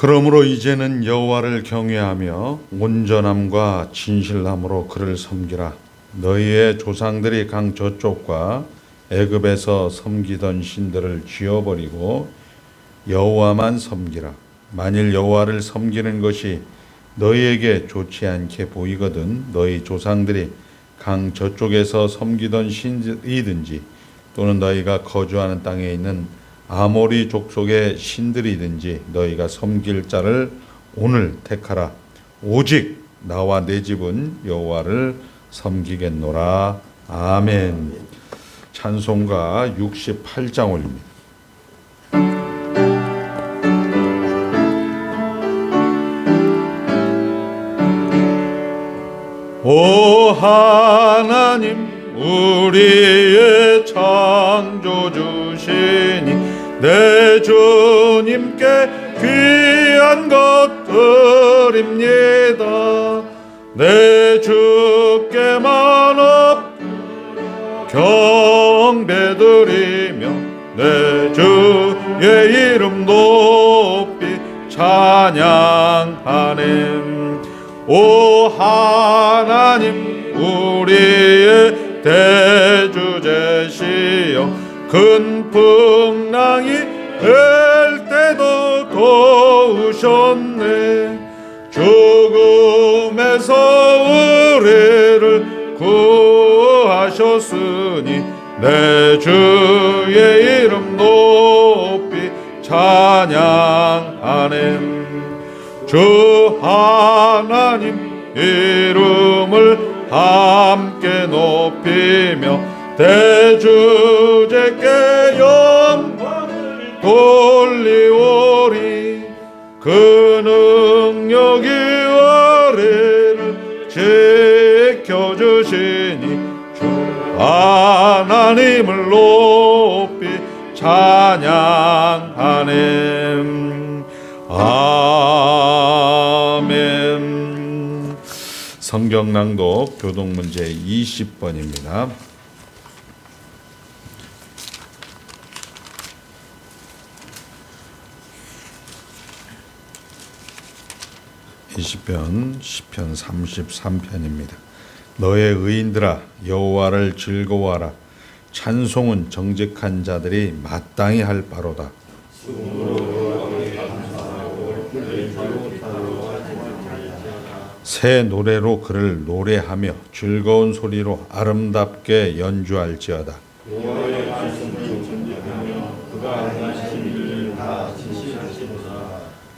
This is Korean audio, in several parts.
그러므로 이제는 여호와를 경외하며 온전함과 진실함으로 그를 섬기라. 너희의 조상들이 강 저쪽과 애굽에서 섬기던 신들을 지어버리고 여호와만 섬기라. 만일 여호와를 섬기는 것이 너희에게 좋지 않게 보이거든 너희 조상들이 강 저쪽에서 섬기던 신이든지 또는 너희가 거주하는 땅에 있는 아모리 족속의 신들이든지 너희가 섬길 자를 오늘 택하라. 오직 나와 내 집은 여호와를 섬기겠노라. 아멘. 찬송가 68장 올립니다. 오 하나님 우리의 창조주시니 내 주님께 귀한 것 드립니다. 내 주께만 경배드리며 내 주의 이름 높이 찬양하네. 오 하나님 우리의 대주제시여 큰 풍랑이 일 때도 도우셨네. 죽음에서 우리를 구하셨으니 내 주의 이름 높이 찬양하네. 주 하나님 이름을 함께 높이며 대주제께 영광을 돌리오리. 그 능력이 우리를 지켜주시니 주 하나님을 높이 찬양하네. 아멘. 성경 낭독 교독 문제 20번입니다. 20편 시편 33편입니다. 너의 의인들아 여호와를 즐거워하라. 찬송은 정직한 자들이 마땅히 할 바로다. 새 노래로 그를 노래하며 즐거운 소리로 아름답게 연주할지어다.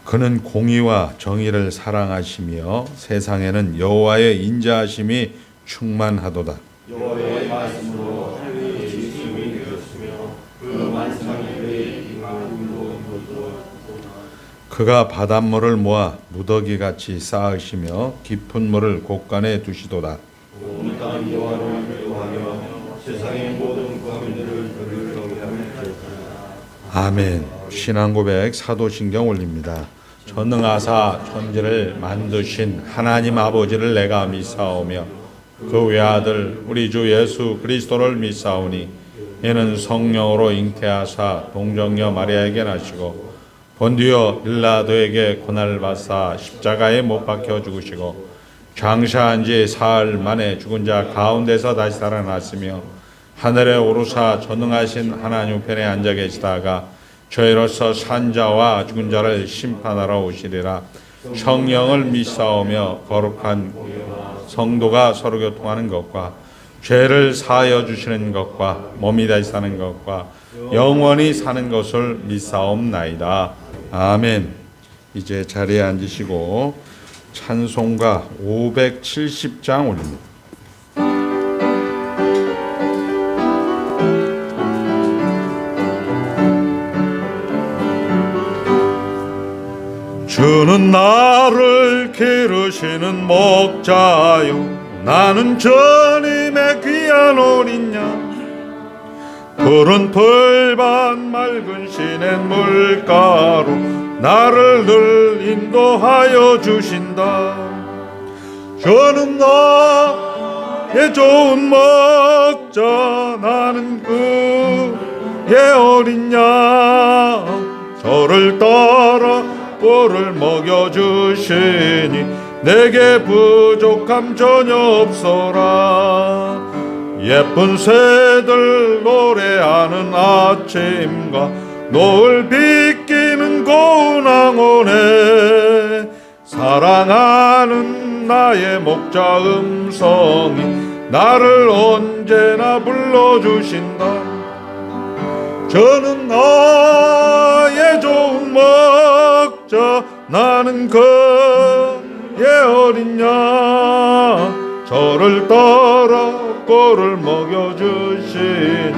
그는 공의와 정의를 사랑하시며 세상에는 여호와의 인자하심이 충만하도다. 여호와의 말씀으로 하늘이 지음이 되었으며 그 만상에 그의 임함으로 그가 바닷물을 모아 무더기같이 쌓으시며 깊은 물을 곳간에 두시도다. 온 땅 여호와를 기도하며 세상의 모든 거민들을 그를 경외하며 아멘. 신앙고백 사도신경 올립니다. 전능하사 천지를 만드신 하나님 아버지를 내가 믿사오며 그 외아들 우리 주 예수 그리스도를 믿사오니 이는 성령으로 잉태하사 동정녀 마리아에게 나시고 본디오 빌라도에게 고난을 받사 십자가에 못 박혀 죽으시고 장사한 지 사흘 만에 죽은 자 가운데서 다시 살아났으며 하늘에 오르사 전능하신 하나님 우편에 앉아 계시다가 저희로서 산 자와 죽은 자를 심판하러 오시리라. 성령을 믿사오며 거룩한 성도가 서로 교통하는 것과 죄를 사하여 주시는 것과 몸이 다시 사는 것과 영원히 사는 것을 믿사옵나이다. 아멘. 이제 자리에 앉으시고 찬송가 570장 올립니다. 주는 나를 기르시는 목자요 나는 주님의 귀한 어린 양 푸른 풀밭 맑은 시냇 물가로 나를 늘 인도하여 주신다. 주는 나의 좋은 목자 나는 그의 어린 양 저를 따라 꼴을 먹여주시니 내게 부족함 전혀 없어라. 예쁜 새들 노래하는 아침과 노을 비끼는 고운 황혼에 사랑하는 나의 목자 음성이 나를 언제나 불러주신다. 저는 나의 좋은 목자, 나는 그의 어린 양. 저를 따라 꼴을 먹여주시니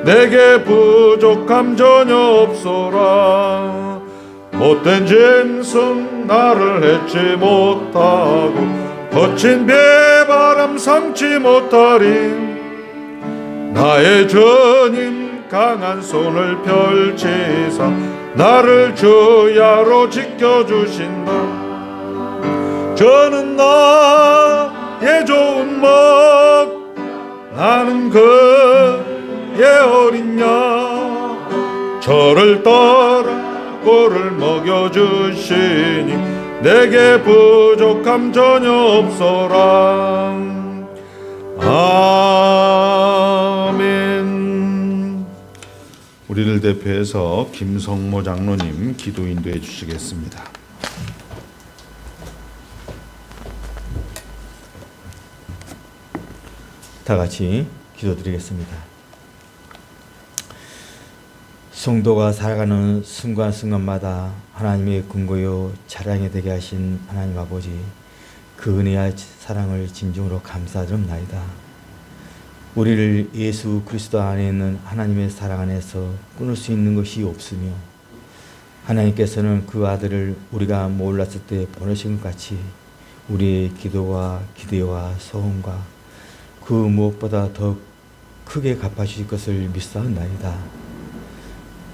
내게 부족함 전혀 없소라. 못된 짐승 나를 해치 못하고 거친 비바람 삼지 못하리. 나의 주님 강한 손을 펼치사 나를 주야로 지켜주신다. 저는 나의 좋은 목, 나는 그의 어린 양. 저를 따라 꼴을 먹여주시니 내게 부족함 전혀 없소라. 아멘. 우리를 대표해서 김성모 장로님 기도 인도해 주시겠습니다. 다 같이 기도드리겠습니다. 성도가 살아가는 순간순간마다 하나님의 근거요 자랑이 되게 하신 하나님 아버지, 그 은혜와 사랑을 진정으로 감사드립나이다. 우리를 예수 그리스도 안에 있는 하나님의 사랑 안에서 끊을 수 있는 것이 없으며, 하나님께서는 그 아들을 우리가 몰랐을 때 보내신 것 같이 우리의 기도와 기대와 소원과 그 무엇보다 더 크게 갚아주실 것을 믿사옵나이다.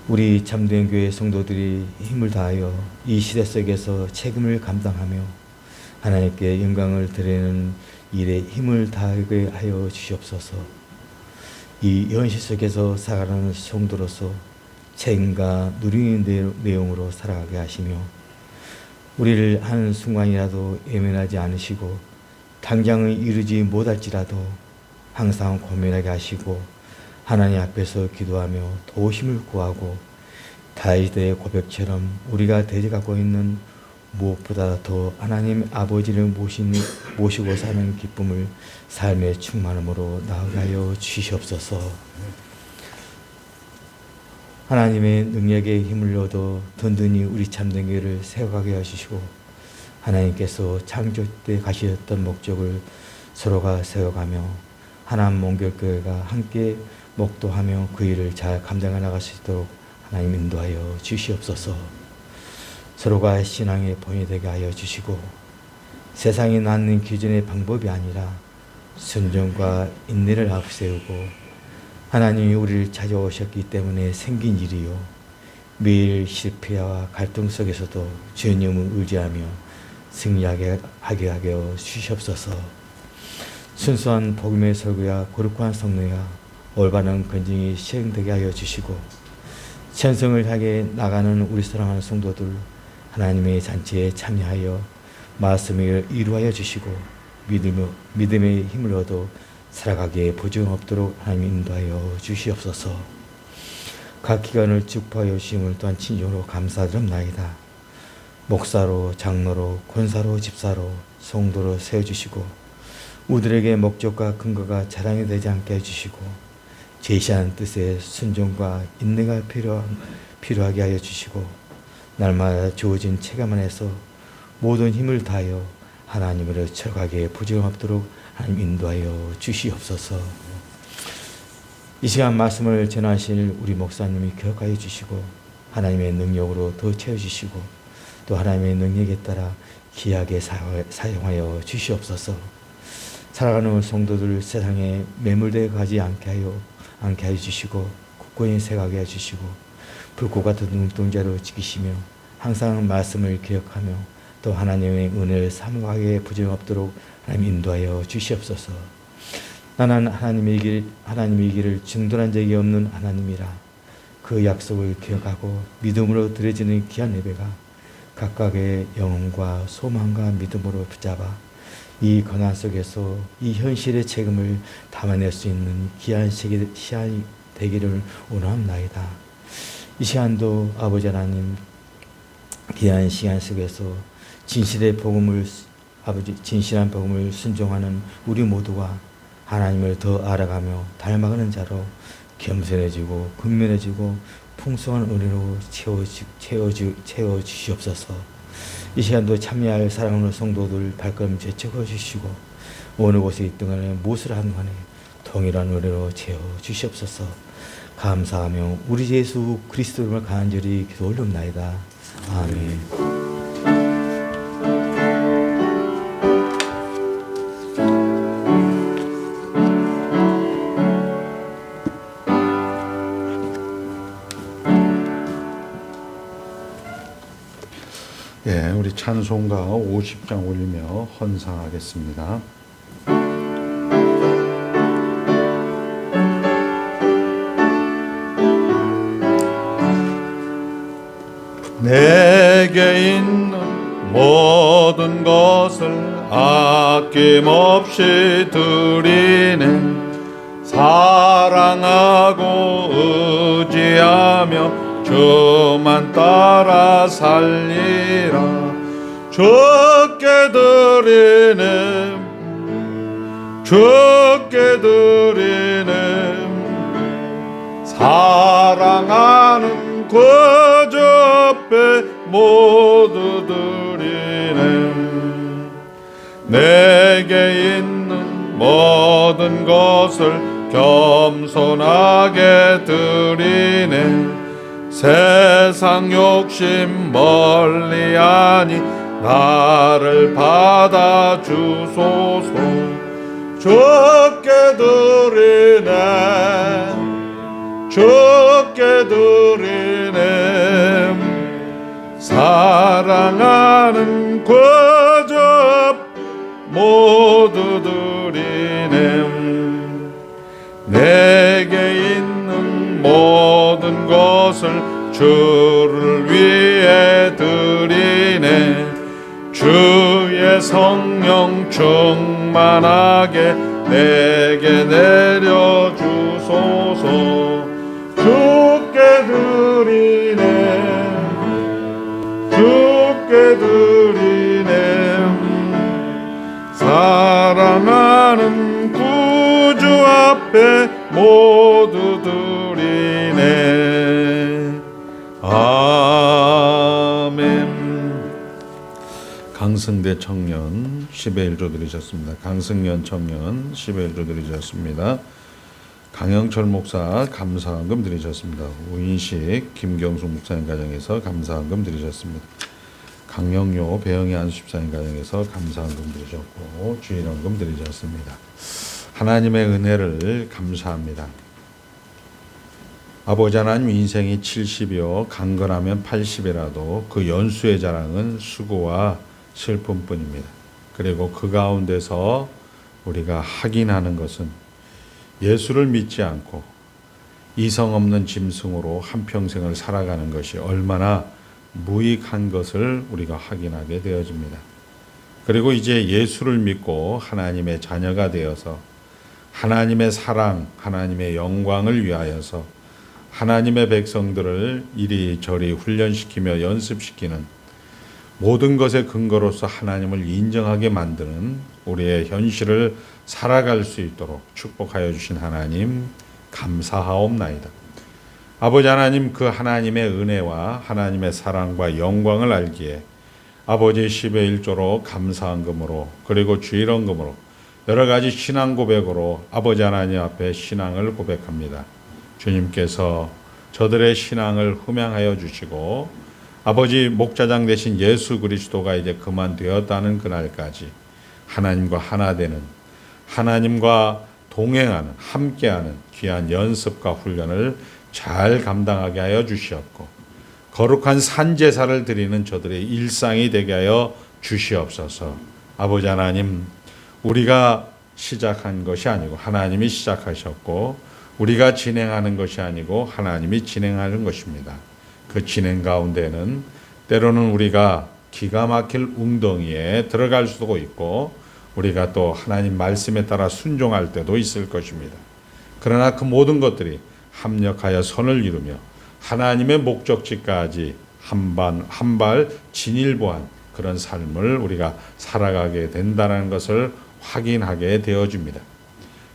우리 참된 교회 성도들이 힘을 다하여 이 시대 속에서 책임을 감당하며 하나님께 영광을 드리는 일에 힘을 다하게 하여 주시옵소서. 이 현실 속에서 살아가는 성도로서 책임과 누리는 내용으로 살아가게 하시며, 우리를 한 순간이라도 예민하지 않으시고 당장은 이루지 못할지라도 항상 고민하게 하시고 하나님 앞에서 기도하며 도우심을 구하고 다윗의 고백처럼 우리가 대적하고 있는 무엇보다 더 하나님 아버지를 모시고 사는 기쁨을 삶의 충만함으로 나오게 하여 주시옵소서. 하나님의 능력에 힘을 얻어 든든히 우리 참된 교회를 세워가게 하시고, 하나님께서 창조 때 가셨던 목적을 서로가 세워가며 하나님 몽결교회가 함께 목도하며 그 일을 잘 감당해 나갈 수 있도록 하나님 인도하여 주시옵소서. 서로가 신앙의 본이 되게 하여 주시고, 세상에 낳는 기준의 방법이 아니라 순종과 인내를 앞세우고, 하나님이 우리를 찾아오셨기 때문에 생긴 일이요, 매일 실패와 갈등 속에서도 주님을 의지하며 승리하게 하여 주시옵소서. 순수한 복음의 설교와 거룩한 성례와 올바른 건증이 시행되게 하여 주시고, 천성을 향해 나가는 우리 사랑하는 성도들 하나님의 잔치에 참여하여 말씀을 이루하여 주시고 믿음의 힘을 얻어 살아가기에 부정 없도록 하나님 인도하여 주시옵소서. 각 기관을 축복하여 주심을 또한 진정으로 감사드립나이다. 목사로, 장로로, 권사로, 집사로, 성도로 세워주시고 우리들에게 목적과 근거가 자랑이 되지 않게 해주시고 제시하는 뜻에 순종과 인내가 필요하게 하여 주시고 날마다 주어진 체감 안에서 모든 힘을 다하여 하나님으로 철학하게 부정없도록 하나님 인도하여 주시옵소서. 이 시간 말씀을 전하실 우리 목사님이 기억하여 주시고 하나님의 능력으로 더 채워주시고 또 하나님의 능력에 따라 귀하게 사용하여 주시옵소서. 살아가는 성도들 세상에 매몰되어 가지 않게 하여 주시고 굳건히 생각하게 해주시고 불꽃 같은 눈동자로 지키시며 항상 말씀을 기억하며 또 하나님의 은혜를 사모하게 부정없도록 하나님 인도하여 주시옵소서. 나는 하나님의 길을 중단한 적이 없는 하나님이라 그 약속을 기억하고 믿음으로 드려지는 귀한 예배가 각각의 영혼과 소망과 믿음으로 붙잡아 이 고난 속에서 이 현실의 책임을 담아낼 수 있는 귀한 시간이 되기를 원합나이다. 이 시간도 아버지 하나님 귀한 시간 속에서 진실한 복음을 순종하는 우리 모두가 하나님을 더 알아가며 닮아가는 자로 겸손해지고 근면해지고 풍성한 은혜로 채워 주시옵소서. 이 시간도 참여할 사랑하는 성도들 발걸음 제쳐가 주시고 어느 곳에 있든 간에 무엇을 하든 간에 동일한 은혜로 채워 주시옵소서. 감사하며 우리 예수 그리스도를 간절히 기도 올립나이다. 아멘. 예, 우리 찬송가 50장 올리며 헌상하겠습니다. 내게 있는 모든 것을 아낌없이 드리는 사랑하고 의지하며 주만 따라 살리라. 주께 드리는 사랑하는 구주 앞에 모두 드리는 내게 있는 모든 것을 겸손하게 드리네. 세상 욕심 멀리하니 나를 받아 주소서. 주께 드리네 사랑하는 구주 모두 드리네. 내게 있는 모든 것을 주를 위해 드리네. 주의 성령 충만하게 내게 내려주소서. 주께 드리네 사랑하는 구주 앞에 모두 드리네. 아멘. 강승대 청년 10의 1조 드리셨습니다. 강승년 청년 10의 1조 드리셨습니다. 강영철 목사 감사헌금 드리셨습니다. 우인식 김경숙 목사님 가정에서 감사헌금 드리셨습니다. 강영료 배영희 안수집사님 가정에서 감사헌금 드리셨고 주일헌금 드리셨습니다. 하나님의 은혜를 감사합니다. 아버지 하나님, 인생이 70이요 강건하면 80이라도 그 연수의 자랑은 수고와 슬픔뿐입니다. 그리고 그 가운데서 우리가 확인하는 것은 예수를 믿지 않고 이성 없는 짐승으로 한평생을 살아가는 것이 얼마나 무익한 것을 우리가 확인하게 되어집니다. 그리고 이제 예수를 믿고 하나님의 자녀가 되어서 하나님의 사랑, 하나님의 영광을 위하여서 하나님의 백성들을 이리저리 훈련시키며 연습시키는 모든 것의 근거로서 하나님을 인정하게 만드는 우리의 현실을 살아갈 수 있도록 축복하여 주신 하나님 감사하옵나이다. 아버지 하나님, 그 하나님의 은혜와 하나님의 사랑과 영광을 알기에 아버지의 10의 1조로 감사헌금으로 그리고 주일헌금으로 여러 가지 신앙 고백으로 아버지 하나님 앞에 신앙을 고백합니다. 주님께서 저들의 신앙을 흠양하여 주시고 아버지 목자장 되신 예수 그리스도가 이제 그만되었다는 그날까지 하나님과 하나 되는, 하나님과 동행하는, 함께하는 귀한 연습과 훈련을 잘 감당하게 하여 주시옵고 거룩한 산제사를 드리는 저들의 일상이 되게 하여 주시옵소서. 아버지 하나님, 우리가 시작한 것이 아니고 하나님이 시작하셨고 우리가 진행하는 것이 아니고 하나님이 진행하는 것입니다. 그 진행 가운데는 때로는 우리가 기가 막힐 웅덩이에 들어갈 수도 있고 우리가 또 하나님 말씀에 따라 순종할 때도 있을 것입니다. 그러나 그 모든 것들이 합력하여 선을 이루며 하나님의 목적지까지 한 발 진일보한 그런 삶을 우리가 살아가게 된다는 것을 확인하게 되어집니다.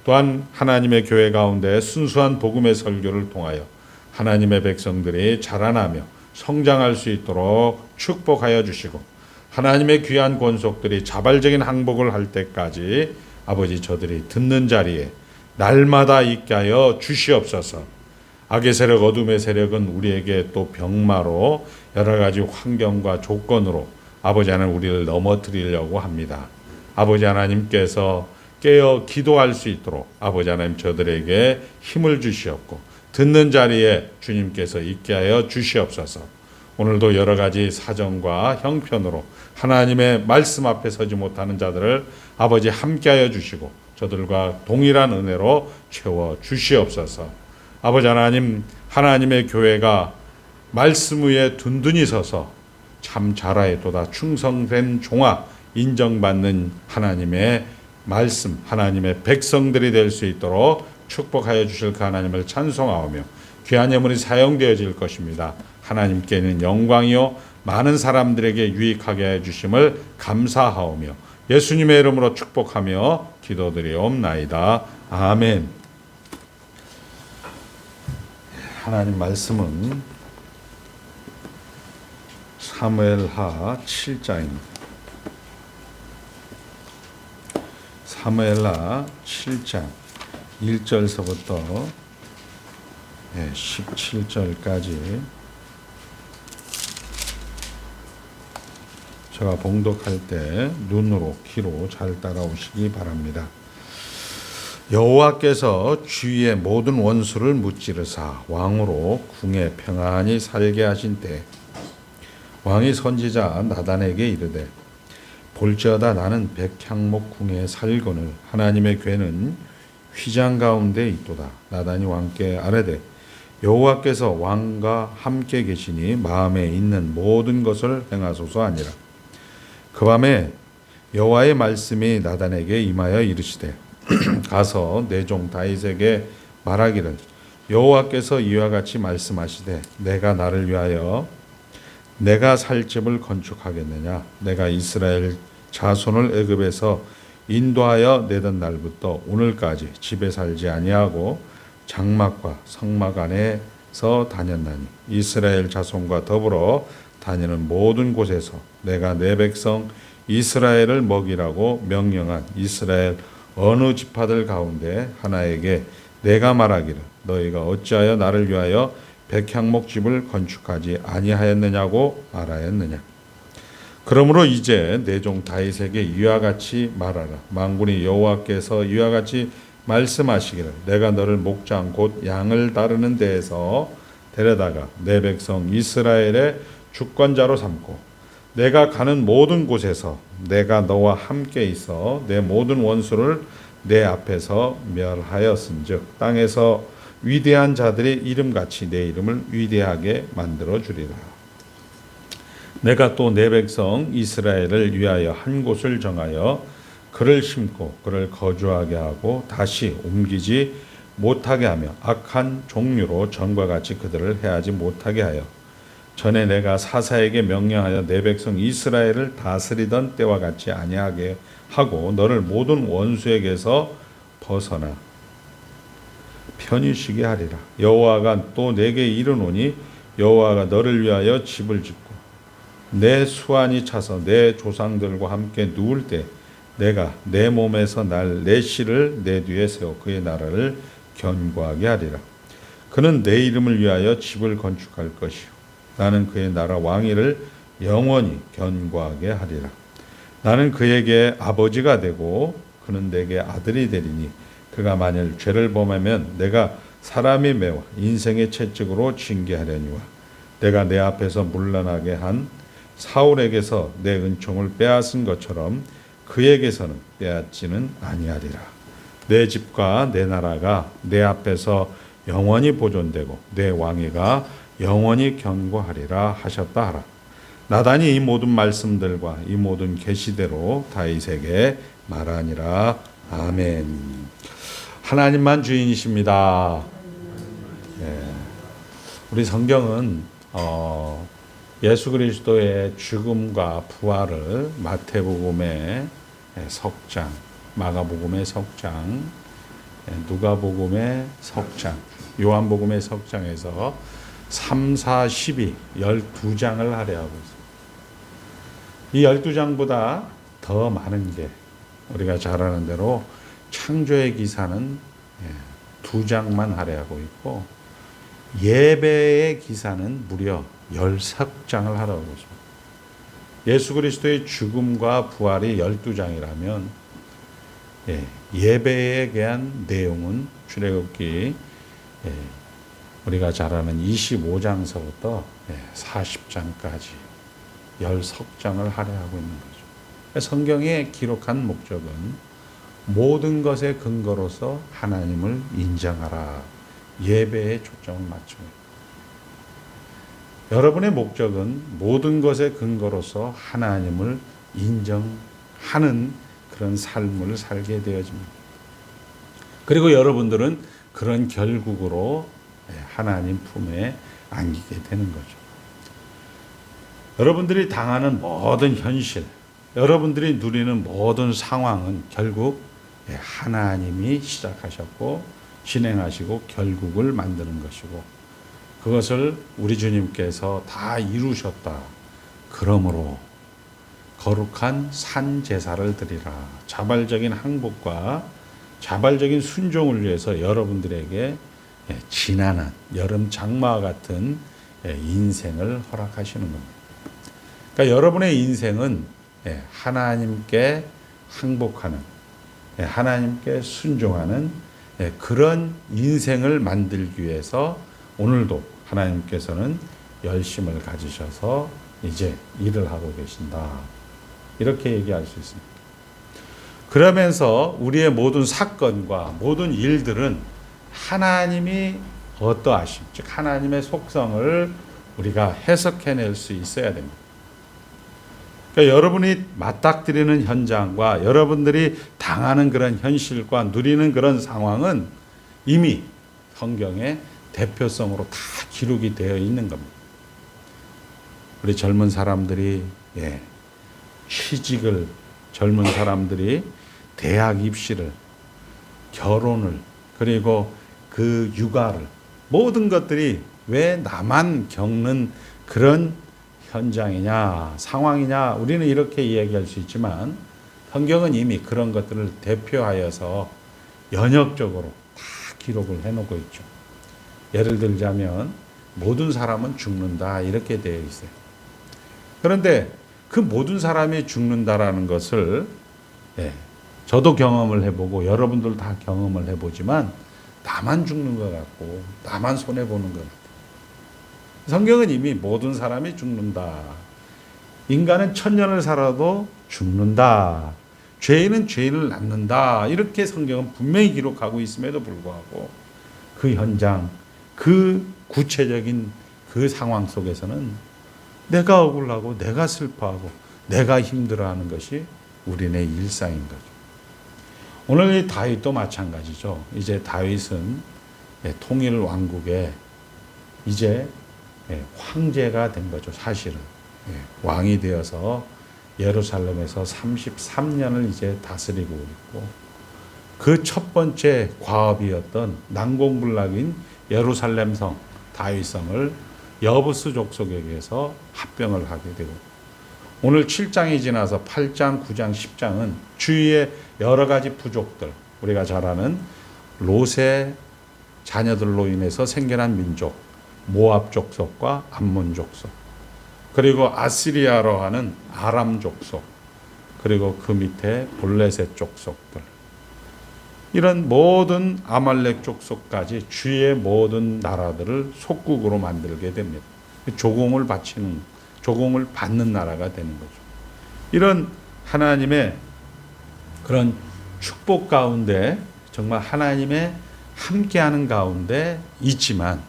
또한 하나님의 교회 가운데 순수한 복음의 설교를 통하여 하나님의 백성들이 자라나며 성장할 수 있도록 축복하여 주시고 하나님의 귀한 권속들이 자발적인 항복을 할 때까지 아버지 저들이 듣는 자리에 날마다 있게 하여 주시옵소서. 악의 세력 어둠의 세력은 우리에게 또 병마로 여러 가지 환경과 조건으로 아버지 하나님 우리를 넘어뜨리려고 합니다. 아버지 하나님께서 깨어 기도할 수 있도록 아버지 하나님 저들에게 힘을 주시옵고 듣는 자리에 주님께서 있게 하여 주시옵소서. 오늘도 여러 가지 사정과 형편으로 하나님의 말씀 앞에 서지 못하는 자들을 아버지 함께하여 주시고 저들과 동일한 은혜로 채워 주시옵소서. 아버지 하나님, 하나님의 교회가 말씀 위에 둔둔히 서서 참 잘하였도다 충성된 종아 인정받는 하나님의 말씀, 하나님의 백성들이 될 수 있도록 축복하여 주실 그 하나님을 찬송하오며 귀한 예물이 사용되어질 것입니다. 하나님께는 영광이요 많은 사람들에게 유익하게 해주심을 감사하오며 예수님의 이름으로 축복하며 기도드리옵나이다. 아멘. 하나님 말씀은 사무엘하 7장입니다. 사무엘하 7장 1절서부터 17절까지 제가 봉독할 때 눈으로 귀로 잘 따라오시기 바랍니다. 여호와께서 주위의 모든 원수를 무찌르사 왕으로 궁에 평안히 살게 하신 때 왕이 선지자 나단에게 이르되 볼지어다 나는 백향목 궁에 살거늘 하나님의 궤는 휘장 가운데 있도다. 나단이 왕께 아뢰되 여호와께서 왕과 함께 계시니 마음에 있는 모든 것을 행하소서 하니라. 그 밤에 여호와의 말씀이 나단에게 임하여 이르시되 가서 내 종 다윗에게 말하기를 여호와께서 이와 같이 말씀하시되 내가 나를 위하여 내가 살 집을 건축하겠느냐. 내가 이스라엘 자손을 애굽에서 인도하여 내던 날부터 오늘까지 집에 살지 아니하고 장막과 성막 안에서 다녔나니 이스라엘 자손과 더불어 다니는 모든 곳에서 내가 내 백성 이스라엘을 먹이라고 명령한 이스라엘 어느 지파들 가운데 하나에게 내가 말하기를 너희가 어찌하여 나를 위하여 백향목 집을 건축하지 아니하였느냐고 말하였느냐. 그러므로 이제 내 종 다윗에게 이와 같이 말하라. 만군의 여호와께서 이와 같이 말씀하시기를 내가 너를 목장 곧 양을 다루는 데에서 데려다가 내 백성 이스라엘의 주권자로 삼고 내가 가는 모든 곳에서 내가 너와 함께 있어 내 모든 원수를 내 앞에서 멸하였은즉 땅에서 위대한 자들의 이름같이 내 이름을 위대하게 만들어 주리라. 내가 또 내 백성 이스라엘을 위하여 한 곳을 정하여 그를 심고 그를 거주하게 하고 다시 옮기지 못하게 하며 악한 종류로 전과 같이 그들을 해하지 못하게 하여 전에 내가 사사에게 명령하여 내 백성 이스라엘을 다스리던 때와 같이 아니하게 하고 너를 모든 원수에게서 벗어나 편히 쉬게 하리라. 여호와가 또 내게 이르노니 여호와가 너를 위하여 집을 짓고 내 수완이 차서 내 조상들과 함께 누울 때 내가 내 몸에서 날 내 씨를 내 뒤에 세워 그의 나라를 견고하게 하리라. 그는 내 이름을 위하여 집을 건축할 것이요 나는 그의 나라 왕위를 영원히 견고하게 하리라. 나는 그에게 아버지가 되고 그는 내게 아들이 되리니 그가 만일 죄를 범하면 내가 사람이 매와 인생의 채찍으로 징계하려니와 내가 내 앞에서 물러나게 한 사울에게서 내 은총을 빼앗은 것처럼 그에게서는 빼앗지는 아니하리라. 내 집과 내 나라가 내 앞에서 영원히 보존되고 내 왕위가 영원히 견고하리라 하셨다 하라. 나단이 이 모든 말씀들과 이 모든 계시대로 다윗에게 말하니라. 아멘. 하나님만 주인이십니다. 우리 성경은 예수 그리스도의 죽음과 부활을 마태복음의 석장, 마가복음의 석장, 누가복음의 석장, 요한복음의 석장에서 3, 4, 12, 12장을 할애하고 있습니다. 이 12장보다 더 많은 게 우리가 잘 아는 대로 창조의 기사는 2장만 할애하고 있고 예배의 기사는 무려 13장을 할애하고 있습니다. 예수 그리스도의 죽음과 부활이 12장이라면 예배에 대한 내용은 출애굽기 우리가 잘 아는 25장서부터 40장까지 13장을 할애하고 있는 거죠. 성경에 기록한 목적은 모든 것의 근거로서 하나님을 인정하라. 예배에 초점을 맞춥니다. 여러분의 목적은 모든 것의 근거로서 하나님을 인정하는 그런 삶을 살게 되어집니다. 그리고 여러분들은 그런 결국으로 하나님 품에 안기게 되는 거죠. 여러분들이 당하는 모든 현실, 여러분들이 누리는 모든 상황은 결국 하나님이 시작하셨고 진행하시고 결국을 만드는 것이고 그것을 우리 주님께서 다 이루셨다. 그러므로 거룩한 산 제사를 드리라. 자발적인 항복과 자발적인 순종을 위해서 여러분들에게 지난한 여름 장마와 같은 인생을 허락하시는 겁니다. 그러니까 여러분의 인생은 하나님께 항복하는, 하나님께 순종하는 그런 인생을 만들기 위해서 오늘도 하나님께서는 열심을 가지셔서 이제 일을 하고 계신다. 이렇게 얘기할 수 있습니다. 그러면서 우리의 모든 사건과 모든 일들은 하나님이 어떠하심, 즉 하나님의 속성을 우리가 해석해낼 수 있어야 됩니다. 그러니까 여러분이 맞닥뜨리는 현장과 여러분들이 당하는 그런 현실과 누리는 그런 상황은 이미 성경에 대표성으로 다 기록이 되어 있는 겁니다. 우리 젊은 사람들이 취직을, 젊은 사람들이 대학 입시를, 결혼을, 그리고 그 육아를, 모든 것들이 왜 나만 겪는 그런 현장이냐, 상황이냐, 우리는 이렇게 이야기할 수 있지만 성경은 이미 그런 것들을 대표하여서 연역적으로 다 기록을 해놓고 있죠. 예를 들자면 모든 사람은 죽는다 이렇게 되어 있어요. 그런데 그 모든 사람이 죽는다라는 것을 저도 경험을 해보고 여러분들 다 경험을 해보지만 나만 죽는 것 같고 나만 손해보는 것 같아요. 성경은 이미 모든 사람이 죽는다. 인간은 1000년을 살아도 죽는다. 죄인은 죄인을 낳는다. 이렇게 성경은 분명히 기록하고 있음에도 불구하고 그 현장, 그 구체적인 그 상황 속에서는 내가 억울하고 내가 슬퍼하고 내가 힘들어하는 것이 우리네 일상인 거죠. 오늘 이 다윗도 마찬가지죠. 이제 다윗은 통일 왕국의 이제 황제가 된 거죠. 사실은 왕이 되어서 예루살렘에서 33년을 이제 다스리고 있고 그 첫 번째 과업이었던 난공불락인 예루살렘 성 다윗성을 여부스 족속에게서 합병을 하게 되고 오늘 7장이 지나서 8장, 9장, 10장은 주위의 여러 가지 부족들, 우리가 잘 아는 롯의 자녀들로 인해서 생겨난 민족, 모압 족속과 암몬 족속, 그리고 아시리아로 하는 아람 족속, 그리고 그 밑에 블레셋 족속들, 이런 모든 아말렉 족속까지 주위의 모든 나라들을 속국으로 만들게 됩니다. 조공을 바치는, 조공을 받는 나라가 되는 거죠. 이런 하나님의 그런 축복 가운데 정말 하나님의 함께하는 가운데 있지만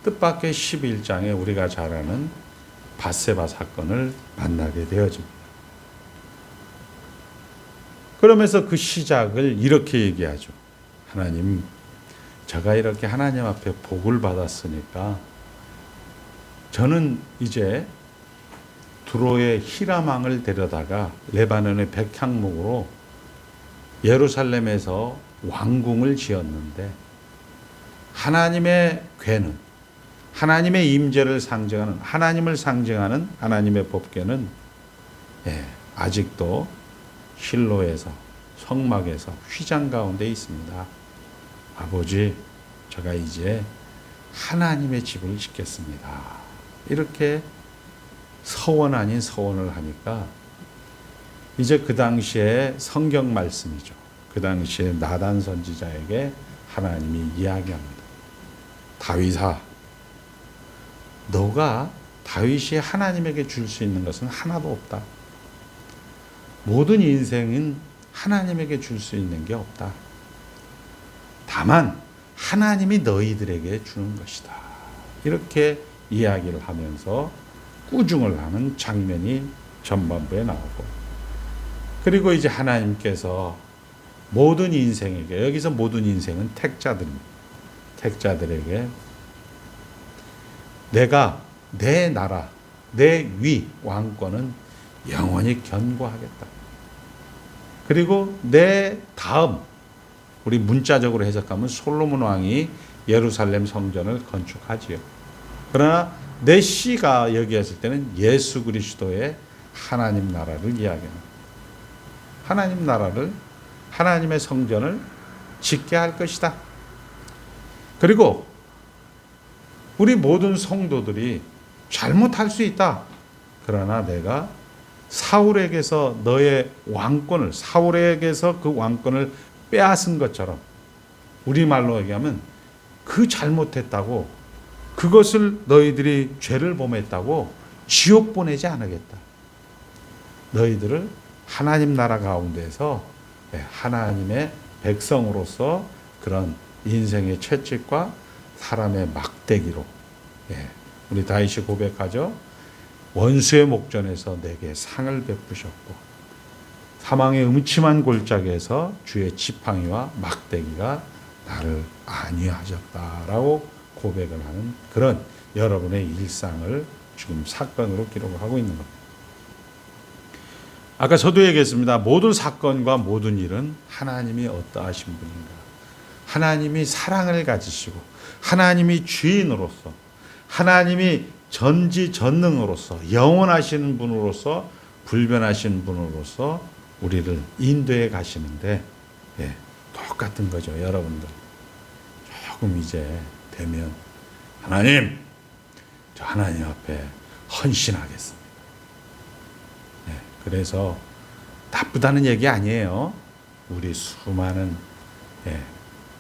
뜻밖의 11장에 우리가 잘 아는 밧세바 사건을 만나게 되어집니다. 그러면서 그 시작을 이렇게 얘기하죠. 하나님, 제가 이렇게 하나님 앞에 복을 받았으니까 저는 이제 두로의 히람왕을 데려다가 레바논의 백향목으로 예루살렘에서 왕궁을 지었는데 하나님의 궤는, 하나님의 임재를 상징하는, 하나님을 상징하는 하나님의 법궤는 아직도 실로에서, 성막에서 휘장 가운데 있습니다. 아버지, 제가 이제 하나님의 집을 짓겠습니다. 이렇게 서원 아닌 서원을 하니까 이제 그 당시에 성경 말씀이죠. 그 당시에 나단 선지자에게 하나님이 이야기합니다. 다윗아, 너가 다윗이 하나님에게 줄 수 있는 것은 하나도 없다. 모든 인생은 하나님에게 줄 수 있는 게 없다. 다만 하나님이 너희들에게 주는 것이다. 이렇게 이야기를 하면서 꾸중을 하는 장면이 전반부에 나오고, 그리고 이제 하나님께서 모든 인생에게, 여기서 모든 인생은 택자들입니다. 택자들에게 내가 내 나라, 내 위, 왕권은 영원히 견고하겠다. 그리고 내 다음, 우리 문자적으로 해석하면 솔로몬 왕이 예루살렘 성전을 건축하지요. 그러나 내 씨가 여기였을 때는 예수 그리스도의 하나님 나라를 이야기합니다. 하나님 나라를, 하나님의 성전을 짓게 할 것이다. 그리고 우리 모든 성도들이 잘못할 수 있다. 그러나 내가 사울에게서 너의 왕권을, 사울에게서 그 왕권을 빼앗은 것처럼, 우리말로 얘기하면 그 잘못했다고, 그것을 너희들이 죄를 범했다고 지옥 보내지 않으겠다. 너희들을 하나님 나라 가운데서 하나님의 백성으로서 그런 인생의 채찍과 사람의 막대기로, 우리 다윗이 고백하죠. 원수의 목전에서 내게 상을 베푸셨고 사망의 음침한 골짜기에서 주의 지팡이와 막대기가 나를 안위하셨다라고 고백을 하는 그런 여러분의 일상을 지금 사건으로 기록을 하고 있는 겁니다. 아까 저도 얘기했습니다. 모든 사건과 모든 일은 하나님이 어떠하신 분인가, 하나님이 사랑을 가지시고 하나님이 주인으로서, 하나님이 전지전능으로서, 영원하시는 분으로서, 불변하신 분으로서 우리를 인도해 가시는데, 똑같은 거죠. 여러분들 조금 이제 되면 하나님, 저 하나님 앞에 헌신하겠습니다. 그래서 나쁘다는 얘기 아니에요. 우리 수많은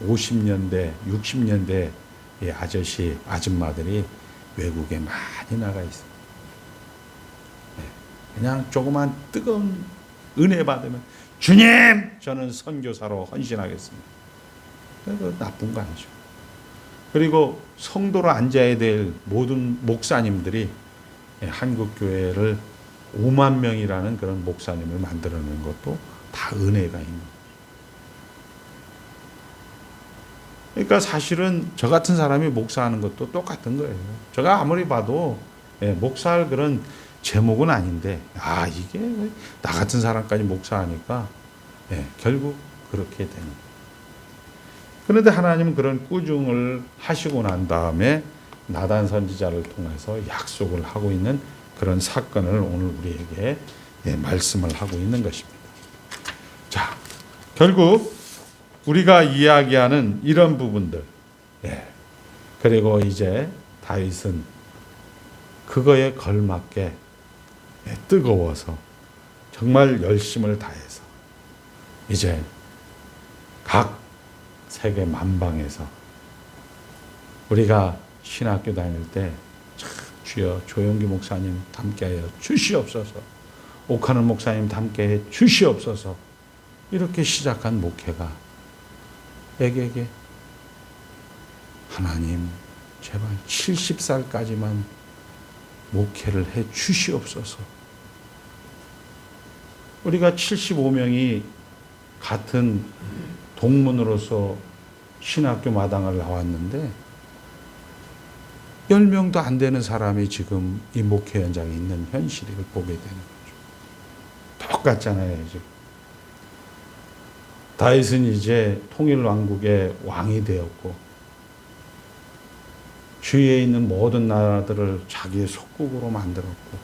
50년대, 60년대 아저씨, 아줌마들이 외국에 많이 나가 있습니다. 그냥 조그만 뜨거운 은혜 받으면 주님, 저는 선교사로 헌신하겠습니다. 그거 나쁜 거 아니죠. 그리고 성도로 앉아야 될 모든 목사님들이 한국 교회를 5만 명이라는 그런 목사님을 만들어낸 것도 다 은혜가 있는 거예요. 그러니까 사실은 저 같은 사람이 목사하는 것도 똑같은 거예요. 제가 아무리 봐도 목사할 그런 제목은 아닌데, 이게 나 같은 사람까지 목사하니까 결국 그렇게 되는 거예요. 그런데 하나님은 그런 꾸중을 하시고 난 다음에 나단 선지자를 통해서 약속을 하고 있는 그런 사건을 오늘 우리에게 말씀을 하고 있는 것입니다. 자, 결국 우리가 이야기하는 이런 부분들, 그리고 이제 다윗은 그거에 걸맞게 뜨거워서 정말 열심을 다해서 이제 각 세계 만방에서, 우리가 신학교 다닐 때 주여 조용기 목사님 담게하여 주시옵소서, 옥하는 목사님 담게해 주시옵소서, 이렇게 시작한 목회가 에게게 하나님 제발 70살까지만 목회를 해 주시옵소서. 우리가 75명이 같은 동문으로서 신학교 마당을 나왔는데 10명도 안 되는 사람이 지금 이 목회 현장에 있는 현실을 보게 되는 거죠. 똑같잖아요. 지금 다윗은 이제 통일왕국의 왕이 되었고 주위에 있는 모든 나라들을 자기의 속국으로 만들었고,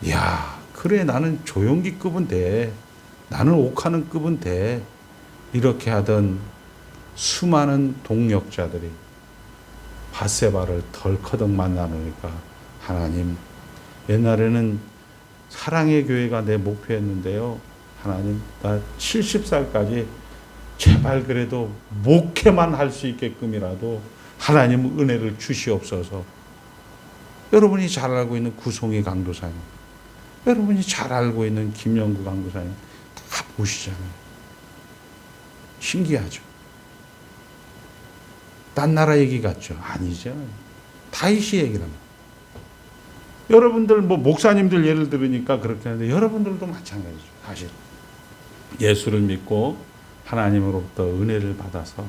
이야, 그래 나는 조용기급은 돼, 나는 옥하는급은 돼, 이렇게 하던 수많은 동력자들이 밧세바를 덜커덕 만나니까 하나님, 옛날에는 사랑의 교회가 내 목표였는데요, 하나님 나 70살까지 제발 그래도 목회만 할 수 있게끔이라도 하나님 은혜를 주시옵소서. 여러분이 잘 알고 있는 구송이 강도사님, 여러분이 잘 알고 있는 김영구 강도사님 다 보시잖아요. 신기하죠. 딴 나라 얘기 같죠? 아니죠. 다윗이 얘기랍니다. 여러분들 뭐 목사님들 예를 들으니까 그렇게 하는데 여러분들도 마찬가지죠. 사실 예수를 믿고 하나님으로부터 은혜를 받아서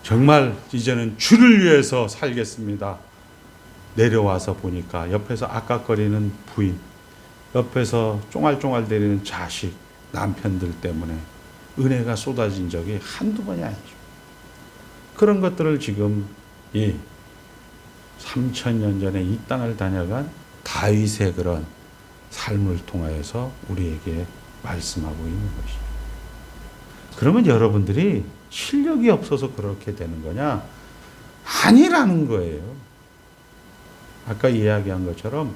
정말 이제는 주를 위해서 살겠습니다. 내려와서 보니까 옆에서 아깝거리는 부인, 옆에서 쫑알쫑알대리는 자식, 남편들 때문에 은혜가 쏟아진 적이 한두 번이 아니죠. 그런 것들을 지금 이 3000년 전에 이 땅을 다녀간 다윗의 그런 삶을 통하여서 우리에게 말씀하고 있는 것이죠. 그러면 여러분들이 실력이 없어서 그렇게 되는 거냐? 아니라는 거예요. 아까 이야기한 것처럼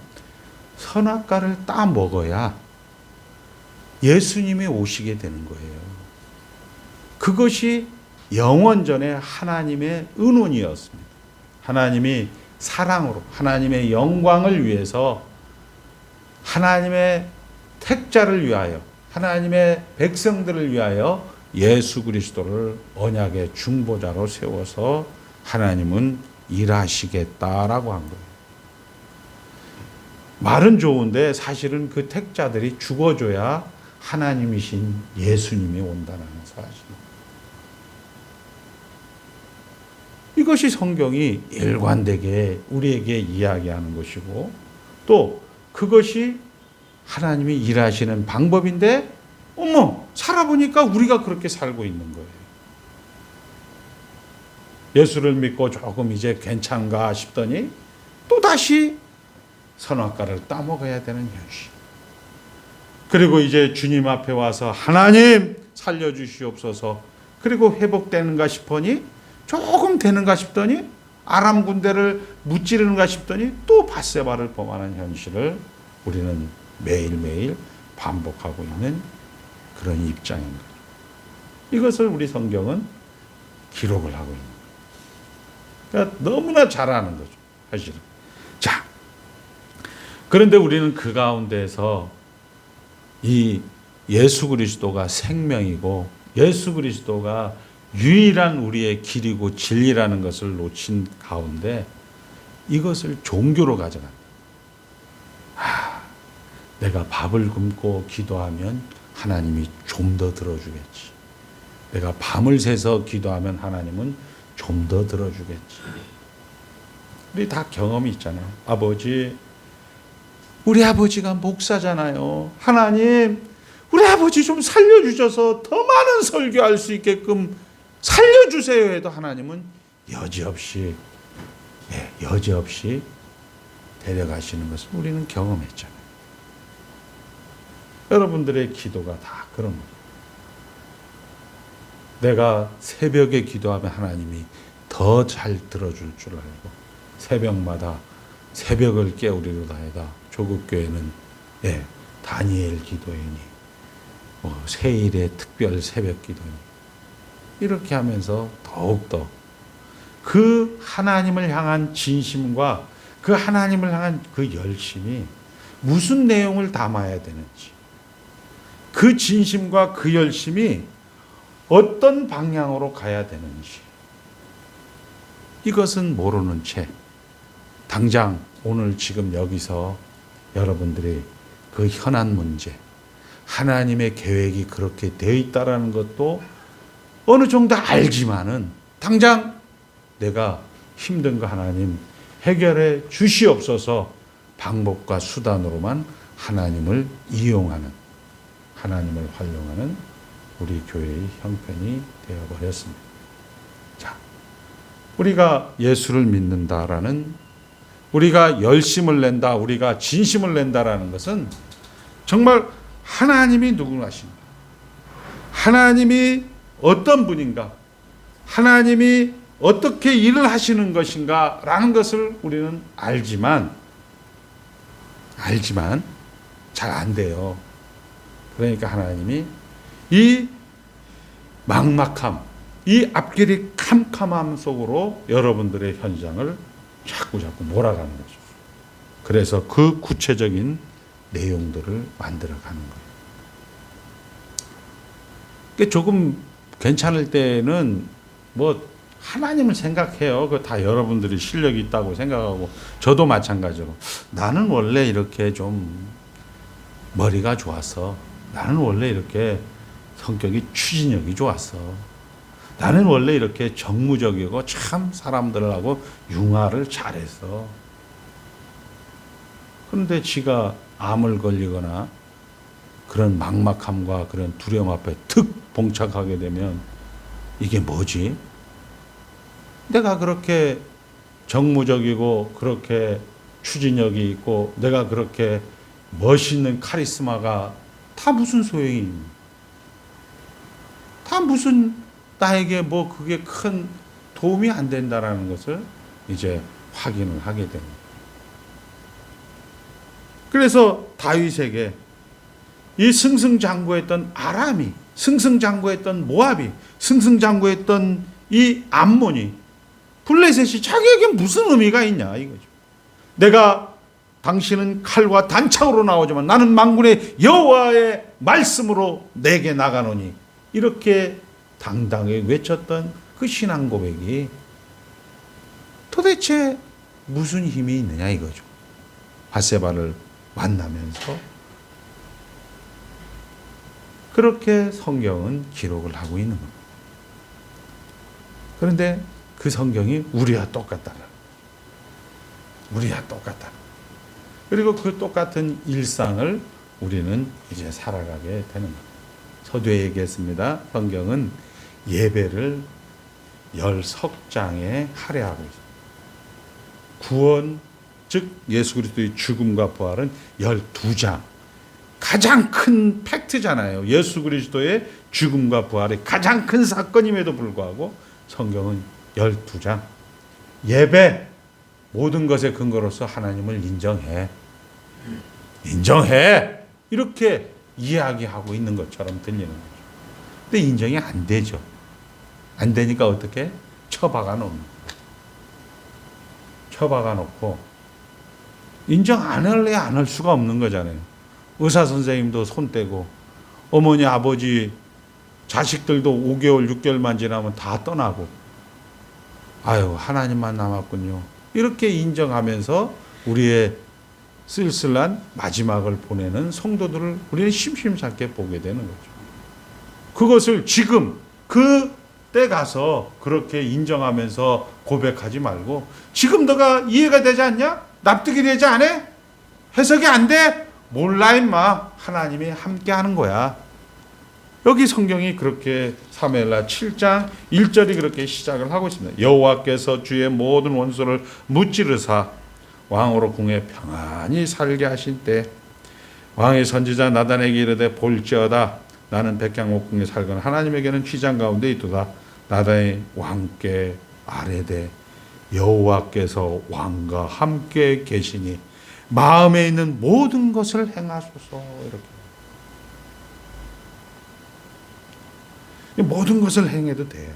선악과를 따 먹어야 예수님이 오시게 되는 거예요. 그것이 영원전에 하나님의 은원이었습니다. 하나님이 사랑으로 하나님의 영광을 위해서 하나님의 택자를 위하여 하나님의 백성들을 위하여 예수 그리스도를 언약의 중보자로 세워서 하나님은 일하시겠다라고 한 거예요. 말은 좋은데 사실은 그 택자들이 죽어줘야 하나님이신 예수님이 온다는 사실. 이것이 성경이 일관되게 우리에게 이야기하는 것이고 또 그것이 하나님이 일하시는 방법인데 살아보니까 우리가 그렇게 살고 있는 거예요. 예수를 믿고 조금 이제 괜찮가 싶더니 또다시 선악과를 따먹어야 되는 현실. 그리고 이제 주님 앞에 와서 하나님 살려주시옵소서. 그리고 회복되는가 싶으니 조금 되는가 싶더니 아람 군대를 무찌르는가 싶더니 또 밧세바를 범하는 현실을 우리는 매일매일 반복하고 있는 그런 입장입니다. 이것을 우리 성경은 기록을 하고 있는 거예요. 그러니까 너무나 잘 아는 거죠, 사실은. 자, 그런데 우리는 그 가운데서 이 예수 그리스도가 생명이고 예수 그리스도가 유일한 우리의 길이고 진리라는 것을 놓친 가운데 이것을 종교로 가져간다. 내가 밥을 굶고 기도하면 하나님이 좀 더 들어주겠지. 내가 밤을 새서 기도하면 하나님은 좀 더 들어주겠지. 우리 다 경험이 있잖아요. 아버지, 우리 아버지가 목사잖아요. 하나님, 우리 아버지 좀 살려주셔서 더 많은 설교할 수 있게끔 살려주세요 해도 하나님은 여지없이 데려가시는 것을 우리는 경험했잖아요. 여러분들의 기도가 다 그런 거예요. 내가 새벽에 기도하면 하나님이 더 잘 들어줄 줄 알고 새벽마다 새벽을 깨우리로다 해다 조국교회는 다니엘 기도이니 세일의 특별 새벽 기도니 이렇게 하면서 더욱더 그 하나님을 향한 진심과 그 하나님을 향한 그 열심이 무슨 내용을 담아야 되는지 그 진심과 그 열심이 어떤 방향으로 가야 되는지 이것은 모르는 채 당장 오늘 지금 여기서 여러분들이 그 현안 문제, 하나님의 계획이 그렇게 되어 있다라는 것도 어느 정도 알지만은 당장 내가 힘든 거 하나님 해결해 주시옵소서 방법과 수단으로만 하나님을 이용하는, 하나님을 활용하는 우리 교회의 형편이 되어버렸습니다. 자, 우리가 예수를 믿는다라는, 우리가 열심을 낸다, 우리가 진심을 낸다라는 것은 정말 하나님이 누구하신가, 하나님이 어떤 분인가, 하나님이 어떻게 일을 하시는 것인가 라는 것을 우리는 알지만 잘 안 돼요. 그러니까 하나님이 이 막막함, 이 앞길이 캄캄함 속으로 여러분들의 현장을 자꾸 몰아가는 거죠. 그래서 그 구체적인 내용들을 만들어가는 거예요. 그러니까 조금 괜찮을 때는 뭐 하나님을 생각해요. 그 다 여러분들이 실력이 있다고 생각하고, 저도 마찬가지로 나는 원래 이렇게 좀 머리가 좋았어. 나는 원래 이렇게 성격이 추진력이 좋았어. 나는 원래 이렇게 정무적이고 참 사람들하고 융화를 잘했어. 그런데 지가 암을 걸리거나 그런 막막함과 그런 두려움 앞에 툭 봉착하게 되면 이게 뭐지? 내가 그렇게 정무적이고 그렇게 추진력이 있고 내가 그렇게 멋있는 카리스마가 다 무슨 소용이, 다 무슨 나에게 뭐 그게 큰 도움이 안 된다라는 것을 이제 확인을 하게 됩니다. 그래서 다윗에게 이 승승장구했던 아람이, 승승장구했던 모압이, 승승장구했던 이 암몬이, 블레셋이 자기에게 무슨 의미가 있냐 이거죠. 내가 당신은 칼과 단창으로 나오지만 나는 만군의 여호와의 말씀으로 내게 나가노니, 이렇게 당당하게 외쳤던 그 신앙 고백이 도대체 무슨 힘이 있느냐 이거죠. 바세바를 만나면서 그렇게 성경은 기록을 하고 있는 겁니다. 그런데 그 성경이 우리와 똑같다. 우리와 똑같다. 그리고 그 똑같은 일상을 우리는 이제 살아가게 되는 겁니다. 서두에 얘기했습니다. 성경은 예배를 10석장에 할애하고 있습니다. 구원, 즉 예수 그리스도의 죽음과 부활은 12장. 가장 큰 팩트잖아요. 예수 그리스도의 죽음과 부활이 가장 큰 사건임에도 불구하고 성경은 12장. 예배, 모든 것의 근거로서 하나님을 인정해. 이렇게 이야기하고 있는 것처럼 들리는 거죠. 근데 인정이 안 되죠. 안 되니까 어떻게? 처박아 놓습니다. 처박아 놓고 인정 안 할래 안 할 수가 없는 거잖아요. 의사 선생님도 손 떼고, 어머니 아버지 자식들도 5개월 6개월만 지나면 다 떠나고, 아유 하나님만 남았군요. 이렇게 인정하면서 우리의 쓸쓸한 마지막을 보내는 성도들을 우리는 심심찮게 보게 되는 거죠. 그것을 지금 그때 가서 그렇게 인정하면서 고백하지 말고, 지금 너가 이해가 되지 않냐? 납득이 되지 않아? 해석이 안 돼? 몰라 임마. 하나님이 함께 하는 거야. 여기 성경이 그렇게 사무엘하 7장 1절이 그렇게 시작을 하고 있습니다. 여호와께서 주의 모든 원수를 무찌르사 왕으로 궁에 평안히 살게 하실 때 왕의 선지자 나단에게 이르되 볼지어다 나는 백향목궁에 살거나 하나님에게는 휘장 가운데 있도다. 나단이 왕께 아뢰되 여호와께서 왕과 함께 계시니 마음에 있는 모든 것을 행하소서. 이렇게 모든 것을 행해도 돼요.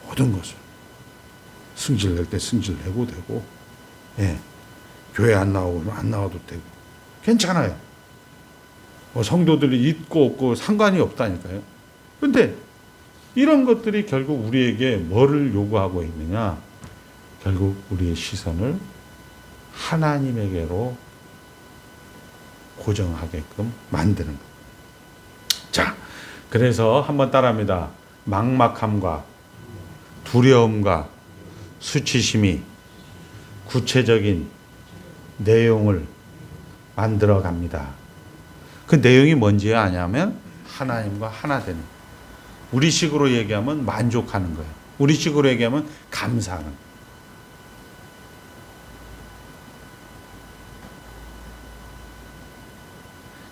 모든 것을 승질 낼 때 승질 내고 되고, 예, 교회 안 나오면 안 나와도 되고 괜찮아요. 뭐 성도들이 있고 없고 상관이 없다니까요. 그런데 이런 것들이 결국 우리에게 뭐를 요구하고 있느냐? 결국 우리의 시선을 하나님에게로 고정하게끔 만드는 거예요. 자, 그래서 한번 따라합니다. 막막함과 두려움과 수치심이 구체적인 내용을 만들어 갑니다. 그 내용이 뭔지 아냐면 하나님과 하나 되는 거예요. 우리식으로 얘기하면 만족하는 거예요. 우리식으로 얘기하면 감사하는 거예요.